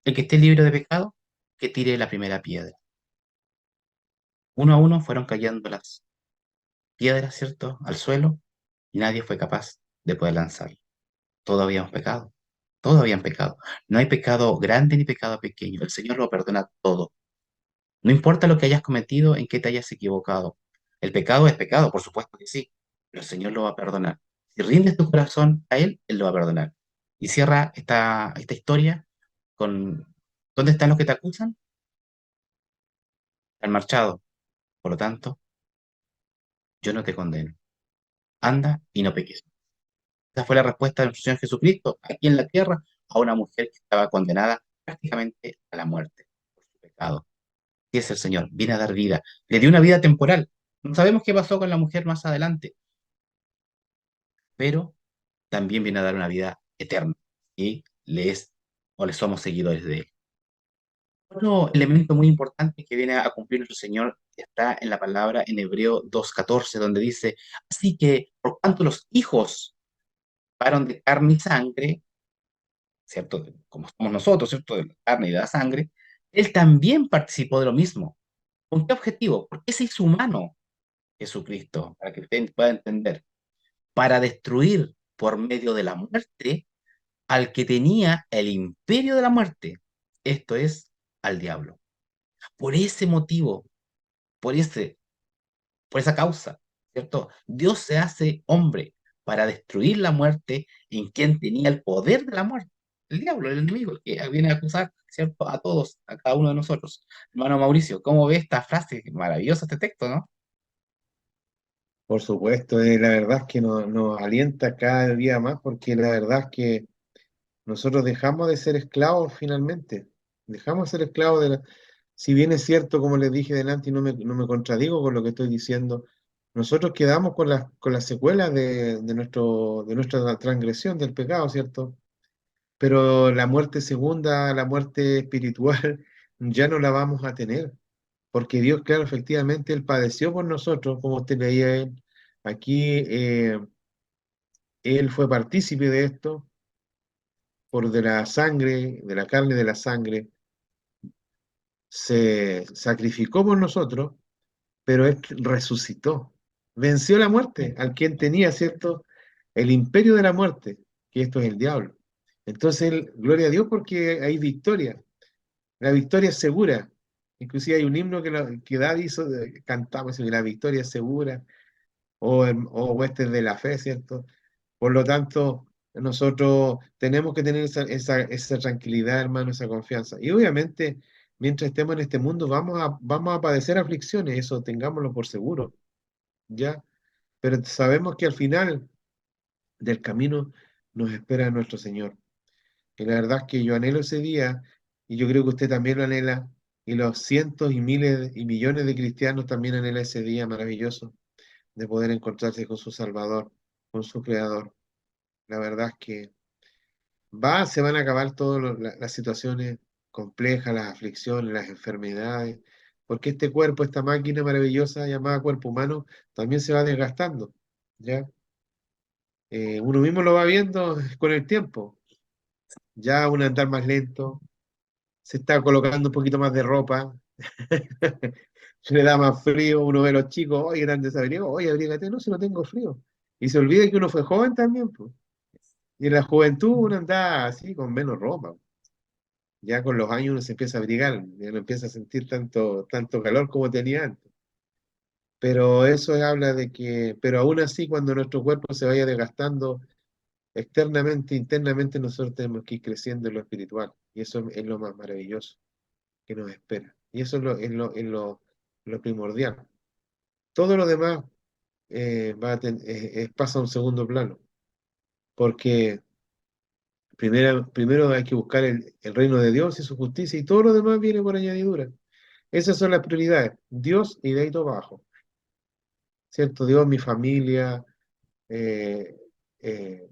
el que esté libre de pecado, que tire la primera piedra. Uno a uno fueron cayendo las piedras, ¿cierto?, al suelo, y nadie fue capaz de poder lanzarlo. Todos habíamos pecado, todos habían pecado. No hay pecado grande ni pecado pequeño, el Señor lo perdona todo. No importa lo que hayas cometido, en qué te hayas equivocado. El pecado es pecado, por supuesto que sí, pero el Señor lo va a perdonar. Si rindes tu corazón a Él lo va a perdonar. Y cierra esta historia con, ¿dónde están los que te acusan? Han marchado. Por lo tanto, yo no te condeno. Anda y no peques. Esa fue la respuesta de nuestro Señor Jesucristo aquí en la tierra a una mujer que estaba condenada prácticamente a la muerte por su pecado. Y es el Señor, viene a dar vida. Le dio una vida temporal. No sabemos qué pasó con la mujer más adelante, pero también viene a dar una vida eterna y le es o le somos seguidores de él. Otro elemento muy importante que viene a cumplir nuestro Señor está en la palabra en Hebreo 2:14, donde dice, así que por cuanto los hijos fueron de carne y sangre, ¿cierto? Como somos nosotros, ¿cierto? De la carne y de la sangre, Él también participó de lo mismo. ¿Con qué objetivo? Porque se hizo humano Jesucristo, para que usted pueda entender, para destruir por medio de la muerte al que tenía el imperio de la muerte, esto es, al diablo. Por ese motivo, por ese, por esa causa, ¿cierto? Dios se hace hombre para destruir la muerte en quien tenía el poder de la muerte. El diablo, el enemigo, el que viene a acusar, ¿cierto? A todos, a cada uno de nosotros. Hermano Mauricio, ¿cómo ve esta frase? Maravilloso este texto, ¿no? Por supuesto, la verdad es que nos alienta cada día más porque la verdad es que nosotros dejamos de ser esclavos finalmente. Dejamos de ser esclavos de la... Si bien es cierto, como les dije delante, y no me contradigo con lo que estoy diciendo, nosotros quedamos con las secuelas de nuestra transgresión, del pecado, ¿cierto? Pero la muerte segunda, la muerte espiritual, ya no la vamos a tener, porque Dios, claro, efectivamente, Él padeció por nosotros, como usted leía él. Aquí Él fue partícipe de esto, por de la sangre, de la carne y de la sangre, se sacrificó por nosotros, pero Él resucitó, venció la muerte, al quien tenía, ¿cierto? El imperio de la muerte, que esto es el diablo. Entonces, gloria a Dios porque hay victoria. La victoria es segura. Inclusive hay un himno que David hizo, cantamos, que la victoria es segura, o huestes de la fe, ¿cierto? Por lo tanto, nosotros tenemos que tener esa tranquilidad, hermano, esa confianza. Y obviamente, mientras estemos en este mundo, vamos a padecer aflicciones, eso tengámoslo por seguro, ¿ya? Pero sabemos que al final del camino nos espera nuestro Señor. Y la verdad es que yo anhelo ese día, y yo creo que usted también lo anhela, y los cientos y miles y millones de cristianos también anhelan ese día maravilloso de poder encontrarse con su Salvador, con su Creador. La verdad es que se van a acabar todas las situaciones complejas, las aflicciones, las enfermedades, porque este cuerpo, esta máquina maravillosa llamada cuerpo humano, también se va desgastando, ¿ya? Uno mismo lo va viendo con el tiempo, ya un andar más lento, se está colocando un poquito más de ropa, le da más frío, uno ve a los chicos, oye, grandes abrigos, oye, abrígate, no, si no tengo frío. Y se olvida que uno fue joven también, pues. Y en la juventud uno anda así, con menos ropa. Ya con los años uno se empieza a abrigar, ya no empieza a sentir tanto calor como tenía antes. Pero eso habla de que, pero aún así, cuando nuestro cuerpo se vaya desgastando externamente, internamente, nosotros tenemos que ir creciendo en lo espiritual. Y eso es lo más maravilloso que nos espera. Y eso es lo primordial. Todo lo demás pasa a un segundo plano, porque primero hay que buscar el reino de Dios y su justicia, y todo lo demás viene por añadidura. Esas son las prioridades, Dios y de ahí todo abajo, ¿cierto? Dios, mi familia, eh, eh,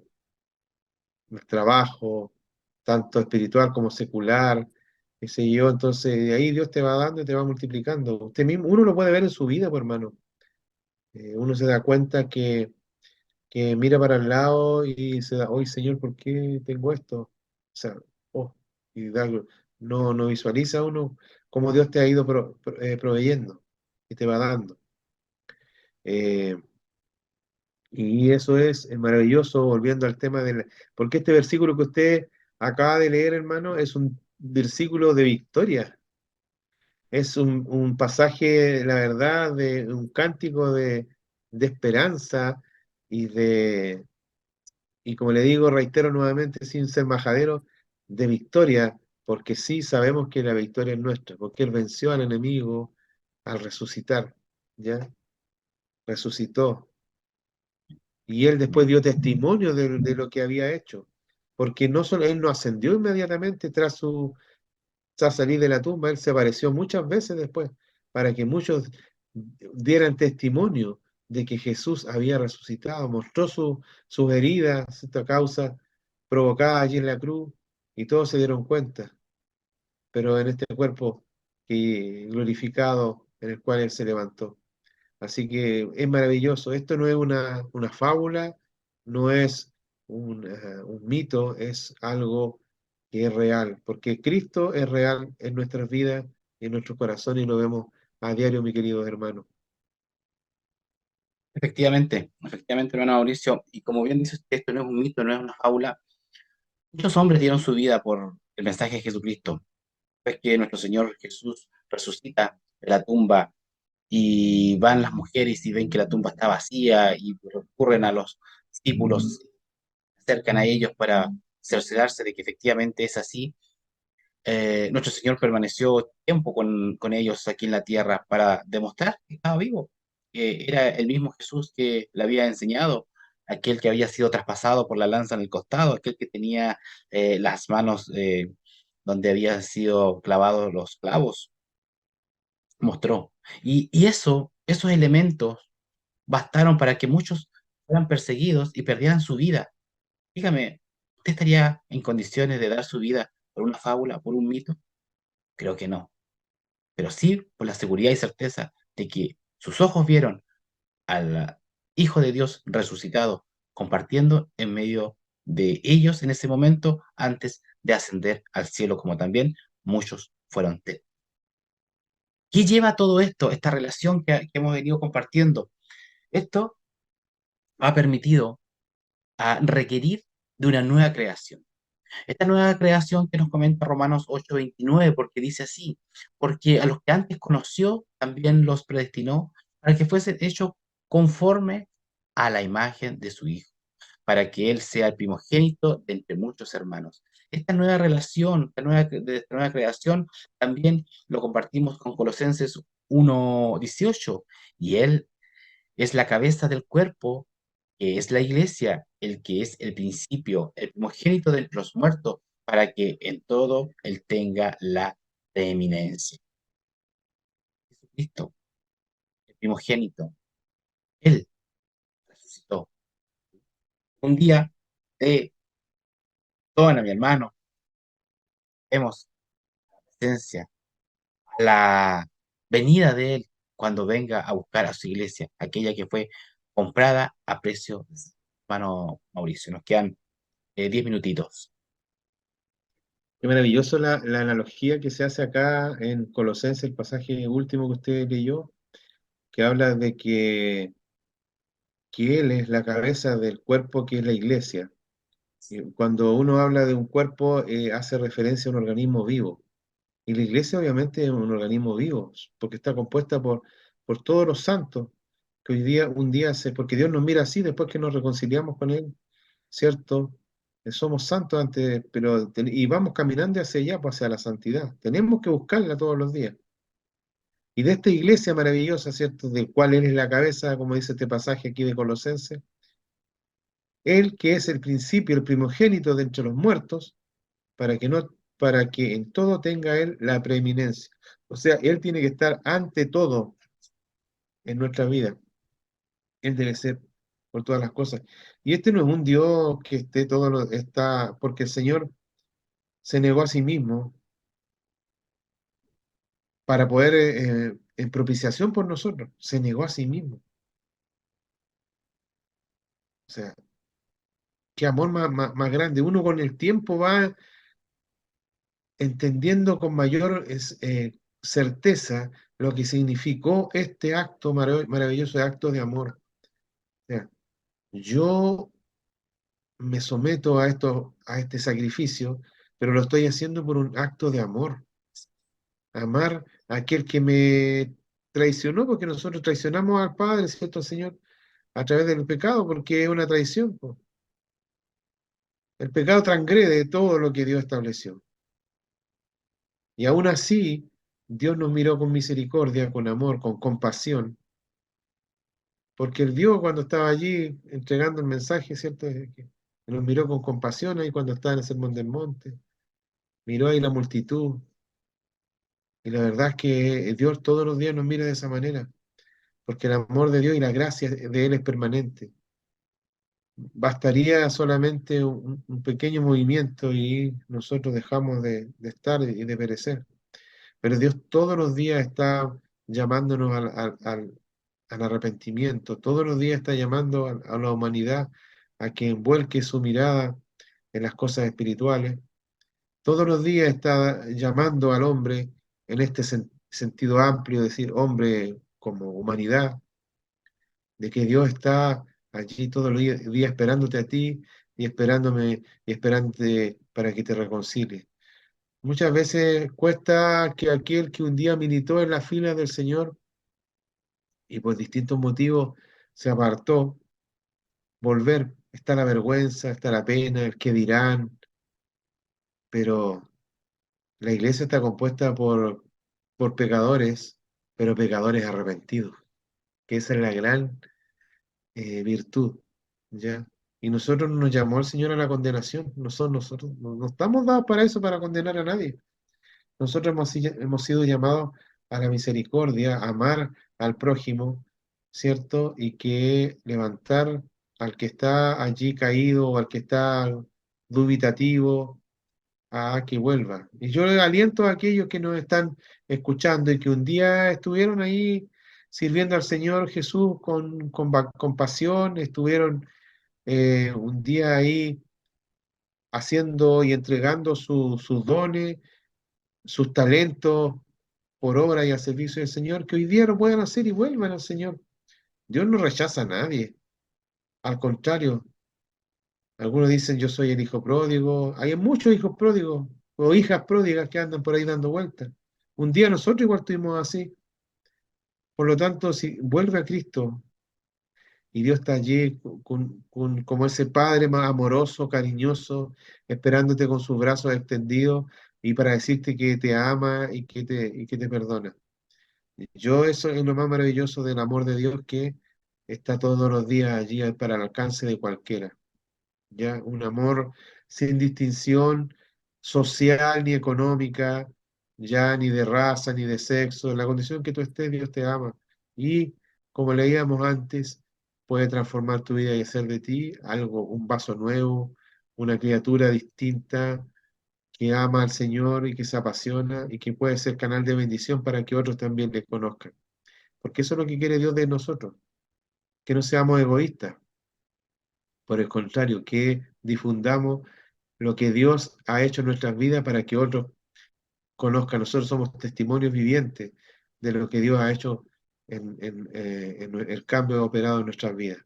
el trabajo, tanto espiritual como secular, qué sé yo, entonces de ahí Dios te va dando y te va multiplicando. Usted mismo, uno lo puede ver en su vida, pues, hermano. Uno se da cuenta que mira para el lado y se da, oye Señor, ¿por qué tengo esto? O sea, oh, y no visualiza uno cómo Dios te ha ido proveyendo y te va dando. Eh, y eso es maravilloso, volviendo al tema porque este versículo que usted acaba de leer, hermano, es un versículo de victoria. Es un pasaje, la verdad, de un cántico de esperanza y y como le digo, reitero nuevamente, sin ser majadero, de victoria, porque sí sabemos que la victoria es nuestra, porque Él venció al enemigo al resucitar, ¿ya? Resucitó. Y Él después dio testimonio de lo que había hecho, porque no solo Él no ascendió inmediatamente tras salir de la tumba, Él se apareció muchas veces después, para que muchos dieran testimonio de que Jesús había resucitado, mostró sus heridas, esta causa provocada allí en la cruz, y todos se dieron cuenta, pero en este cuerpo que, glorificado en el cual Él se levantó. Así que es maravilloso. Esto no es una fábula, no es un mito, es algo que es real, porque Cristo es real en nuestras vidas y en nuestros corazones y lo vemos a diario, mi querido hermano. Efectivamente, efectivamente, hermano Mauricio, y como bien dice usted, esto no es un mito, no es una fábula. Muchos hombres dieron su vida por el mensaje de Jesucristo. Es que nuestro Señor Jesús resucita de la tumba y van las mujeres y ven que la tumba está vacía y recurren a los discípulos, se acercan a ellos para cerciorarse de que efectivamente es así. Nuestro Señor permaneció tiempo con ellos aquí en la tierra para demostrar que estaba vivo, que era el mismo Jesús que le había enseñado, aquel que había sido traspasado por la lanza en el costado, aquel que tenía las manos donde habían sido clavados los clavos, mostró. Y eso, esos elementos bastaron para que muchos fueran perseguidos y perdieran su vida. Dígame, ¿usted estaría en condiciones de dar su vida por una fábula, por un mito? Creo que no, pero sí por la seguridad y certeza de que sus ojos vieron al Hijo de Dios resucitado, compartiendo en medio de ellos en ese momento antes de ascender al cielo, como también muchos fueron. ¿Qué lleva todo esto, esta relación que hemos venido compartiendo? Esto ha permitido a requerir de una nueva creación. Esta nueva creación que nos comenta Romanos 8:29, porque dice así, porque a los que antes conoció, también los predestinó para que fuesen hechos conforme a la imagen de su Hijo, para que Él sea el primogénito de entre muchos hermanos. Esta nueva relación, esta nueva creación, también lo compartimos con Colosenses 1:18, y Él es la cabeza del cuerpo, que es la iglesia, el que es el principio, el primogénito de entre los muertos, para que en todo Él tenga la preeminencia. Jesucristo, el primogénito, Él resucitó. Un día de todo mi hermano, vemos la presencia, la venida de Él cuando venga a buscar a su iglesia, aquella que fue comprada a precio, hermano Mauricio. Nos quedan 10 minutitos. Qué maravilloso la analogía que se hace acá en Colosenses, el pasaje último que usted leyó, que habla de que Él es la cabeza del cuerpo que es la iglesia. Y cuando uno habla de un cuerpo, hace referencia a un organismo vivo. Y la iglesia obviamente es un organismo vivo, porque está compuesta por todos los santos, que hoy día, un día porque Dios nos mira así después que nos reconciliamos con Él, ¿cierto? Somos santos antes, pero y vamos caminando hacia allá, pues hacia la santidad. Tenemos que buscarla todos los días. Y de esta iglesia maravillosa, ¿cierto? Del cual Él es la cabeza, como dice este pasaje aquí de Colosenses, Él que es el principio, el primogénito de entre los muertos, para que no, para que en todo tenga Él la preeminencia. O sea, Él tiene que estar ante todo en nuestra vida. Él debe ser por todas las cosas. Y este no es un Dios que esté está, porque el Señor se negó a sí mismo para poder, en propiciación por nosotros, se negó a sí mismo. O sea, qué amor más grande. Uno con el tiempo va entendiendo con mayor certeza lo que significó este acto maravilloso de acto de amor. O sea, yo me someto a este sacrificio, pero lo estoy haciendo por un acto de amor. Amar a aquel que me traicionó, porque nosotros traicionamos al Padre, ¿cierto, Señor? A través del pecado, porque es una traición, po. El pecado transgrede todo lo que Dios estableció. Y aún así, Dios nos miró con misericordia, con amor, con compasión, porque Él vio cuando estaba allí entregando el mensaje, ¿cierto? Que nos miró con compasión ahí cuando estaba en el Sermón del Monte, miró ahí la multitud, y la verdad es que Dios todos los días nos mira de esa manera, porque el amor de Dios y la gracia de Él es permanente. Bastaría solamente un pequeño movimiento y nosotros dejamos de estar y de perecer. Pero Dios todos los días está llamándonos al arrepentimiento, todos los días está llamando a la humanidad a que envuelque su mirada en las cosas espirituales. Todos los días está llamando al hombre en este sentido amplio, decir hombre como humanidad, de que Dios está allí todos los días esperándote a ti y esperándome y esperándote para que te reconcilies. Muchas veces cuesta que aquel que un día militó en la fila del Señor y por distintos motivos se apartó, volver. Está la vergüenza, está la pena, el que dirán, pero la iglesia está compuesta por pecadores, pero pecadores arrepentidos, que esa es la gran virtud, ¿ya? Y nosotros no nos llamó el Señor a la condenación, nosotros no estamos dados para eso, para condenar a nadie. Nosotros hemos sido llamados a la misericordia, a amar al prójimo, ¿cierto? Y que levantar al que está allí caído o al que está dubitativo a que vuelva. Y yo le aliento a aquellos que nos están escuchando y que un día estuvieron ahí sirviendo al Señor Jesús con pasión, estuvieron un día ahí haciendo y entregando sus dones, sus talentos por obra y al servicio del Señor, que hoy día lo puedan hacer y vuelvan al Señor. Dios no rechaza a nadie. Al contrario, algunos dicen yo soy el hijo pródigo. Hay muchos hijos pródigos o hijas pródigas que andan por ahí dando vueltas. Un día nosotros igual estuvimos así. Por lo tanto, si vuelve a Cristo y Dios está allí como ese Padre más amoroso, cariñoso, esperándote con sus brazos extendidos y para decirte que te ama y que te perdona. Yo eso es lo más maravilloso del amor de Dios que está todos los días allí para el alcance de cualquiera. Ya un amor sin distinción social ni económica, ya ni de raza ni de sexo. En la condición que tú estés, Dios te ama. Y como leíamos antes, puede transformar tu vida y hacer de ti algo, un vaso nuevo, una criatura distinta que ama al Señor y que se apasiona y que puede ser canal de bendición para que otros también le conozcan. Porque eso es lo que quiere Dios de nosotros, que no seamos egoístas. Por el contrario, que difundamos lo que Dios ha hecho en nuestras vidas para que otros conozcan. Nosotros somos testimonios vivientes de lo que Dios ha hecho en el cambio operado en nuestras vidas.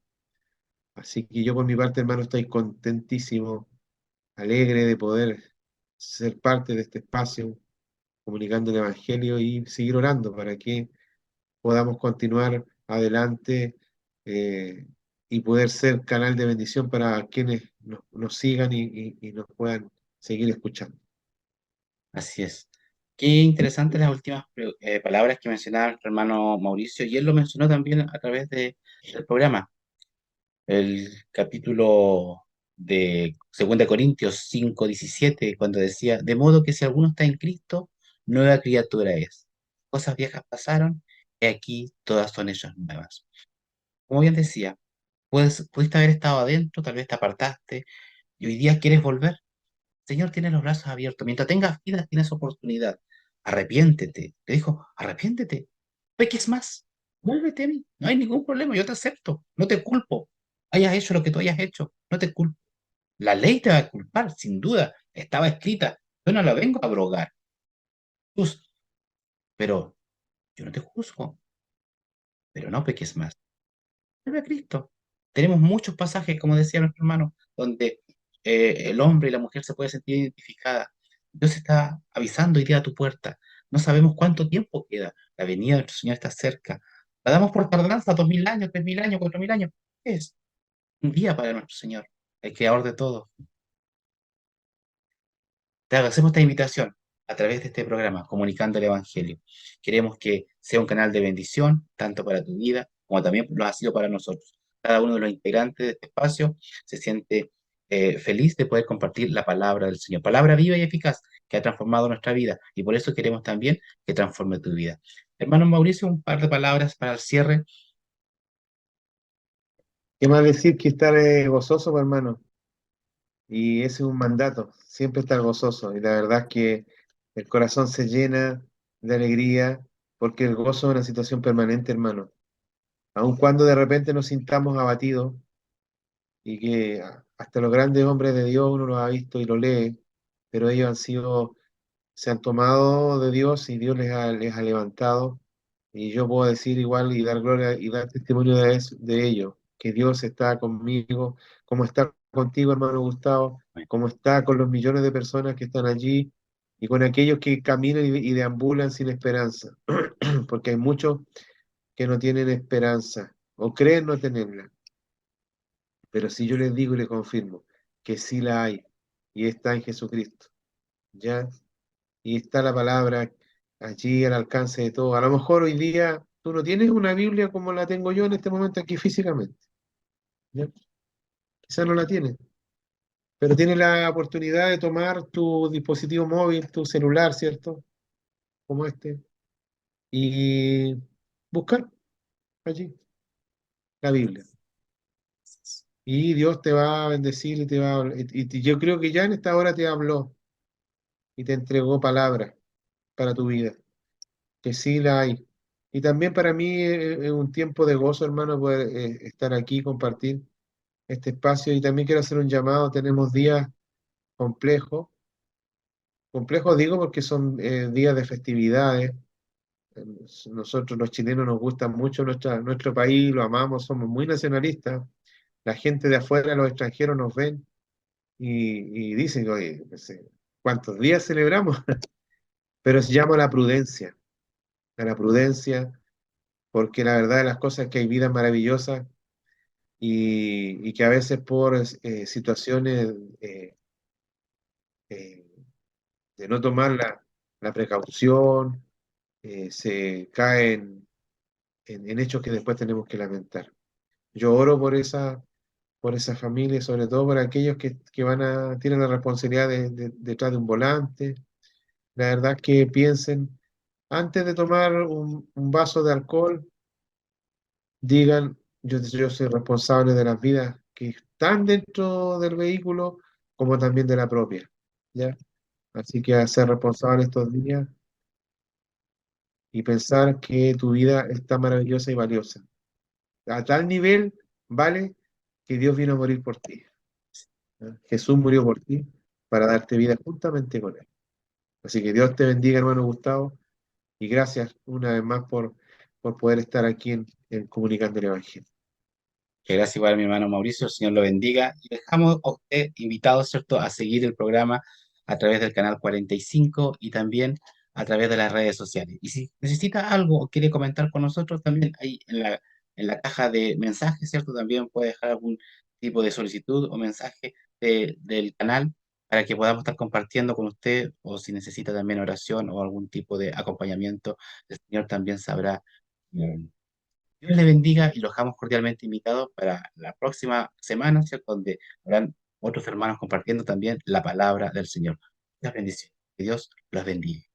Así que yo por mi parte, hermano, estoy contentísimo, alegre de poder ser parte de este espacio, comunicando el Evangelio y seguir orando para que podamos continuar adelante y poder ser canal de bendición para quienes nos sigan y nos puedan seguir escuchando. Así es. Qué interesantes las últimas palabras que mencionaba nuestro hermano Mauricio, y él lo mencionó también a través del programa. El capítulo de 2 Corintios 5:17, cuando decía, de modo que si alguno está en Cristo, nueva criatura es. Cosas viejas pasaron y aquí todas son hechas nuevas. Como bien decía, pudiste haber estado adentro, tal vez te apartaste y hoy día quieres volver. El Señor tiene los brazos abiertos. Mientras tengas vida, tienes oportunidad. Arrepiéntete. Le dijo, arrepiéntete. Peques más. Vuélvete a mí. No hay ningún problema. Yo te acepto. No te culpo. Hayas hecho lo que tú hayas hecho. No te culpo. La ley te va a culpar, sin duda. Estaba escrita. Yo no la vengo a abrogar. Justo. Pero yo no te juzgo. Pero no peques más. Vuelve a Cristo. Tenemos muchos pasajes, como decía nuestro hermano, donde el hombre y la mujer se pueden sentir identificadas. Dios está avisando hoy día a tu puerta. No sabemos cuánto tiempo queda. La venida de nuestro Señor está cerca. La damos por tardanza, 2000 años, 3000 años, 4000 años. ¿Qué es? Un día para nuestro Señor, el creador de todo. Te hacemos esta invitación a través de este programa, Comunicando el Evangelio. Queremos que sea un canal de bendición, tanto para tu vida como también lo ha sido para nosotros. Cada uno de los integrantes de este espacio se siente feliz de poder compartir la palabra del Señor, palabra viva y eficaz que ha transformado nuestra vida y por eso queremos también que transforme tu vida. Hermano Mauricio, un par de palabras para el cierre. ¿Qué más decir que estar gozoso, pues, hermano? Y ese es un mandato, siempre estar gozoso. Y la verdad es que el corazón se llena de alegría porque el gozo es una situación permanente, hermano. Aun cuando de repente nos sintamos abatidos y que hasta los grandes hombres de Dios uno los ha visto y lo lee, pero ellos se han tomado de Dios y Dios les ha levantado. Y yo puedo decir igual y dar gloria y dar testimonio de ello, que Dios está conmigo, como está contigo, hermano Gustavo, Amén. como está con los millones de personas que están allí y con aquellos que caminan y deambulan sin esperanza, porque hay muchos que no tienen esperanza o creen no tenerla. Pero si yo les digo y les confirmo que sí la hay y está en Jesucristo, ¿ya? Y está la palabra allí al alcance de todo. A lo mejor hoy día tú no tienes una Biblia como la tengo yo en este momento aquí físicamente, ¿ya? Quizás no la tienes, pero tienes la oportunidad de tomar tu dispositivo móvil, tu celular, ¿cierto? Como este, y buscar allí la Biblia. Y Dios te va a bendecir y te va a y yo creo que ya en esta hora te habló y te entregó palabras para tu vida, que sí la hay. Y también para mí es un tiempo de gozo, hermano, poder estar aquí, compartir este espacio. Y también quiero hacer un llamado. Tenemos días complejos, complejos digo porque son días de festividades. Nosotros los chilenos nos gusta mucho nuestro país, lo amamos, somos muy nacionalistas. La gente de afuera, los extranjeros nos ven y dicen, oye, no sé, ¿cuántos días celebramos? Pero se llama a la prudencia, porque la verdad de las cosas es que hay vidas maravillosas y que a veces por situaciones eh, de no tomar la precaución, se caen en hechos que después tenemos que lamentar. Yo oro por esa familia, sobre todo por aquellos que tienen la responsabilidad detrás de un volante. La verdad es que piensen, antes de tomar un vaso de alcohol, digan, yo soy responsable de las vidas que están dentro del vehículo, como también de la propia, ¿ya? Así que a ser responsable estos días y pensar que tu vida está maravillosa y valiosa. A tal nivel vale que Dios vino a morir por ti, ¿ya? Jesús murió por ti para darte vida juntamente con Él. Así que Dios te bendiga, hermano Gustavo, y gracias una vez más por poder estar aquí en Comunicando el Evangelio. Que gracias igual a mi hermano Mauricio, el Señor lo bendiga. Y dejamos a usted invitado, ¿cierto?, a seguir el programa a través del canal 45 y también a través de las redes sociales. Y si necesita algo o quiere comentar con nosotros, también ahí en la caja de mensajes, ¿cierto? También puede dejar algún tipo de solicitud o mensaje del canal para que podamos estar compartiendo con usted o si necesita también oración o algún tipo de acompañamiento, el Señor también sabrá. Dios le bendiga y los dejamos cordialmente invitados para la próxima semana, ¿cierto? Donde habrán otros hermanos compartiendo también la palabra del Señor. Las bendiciones. Que Dios los bendiga.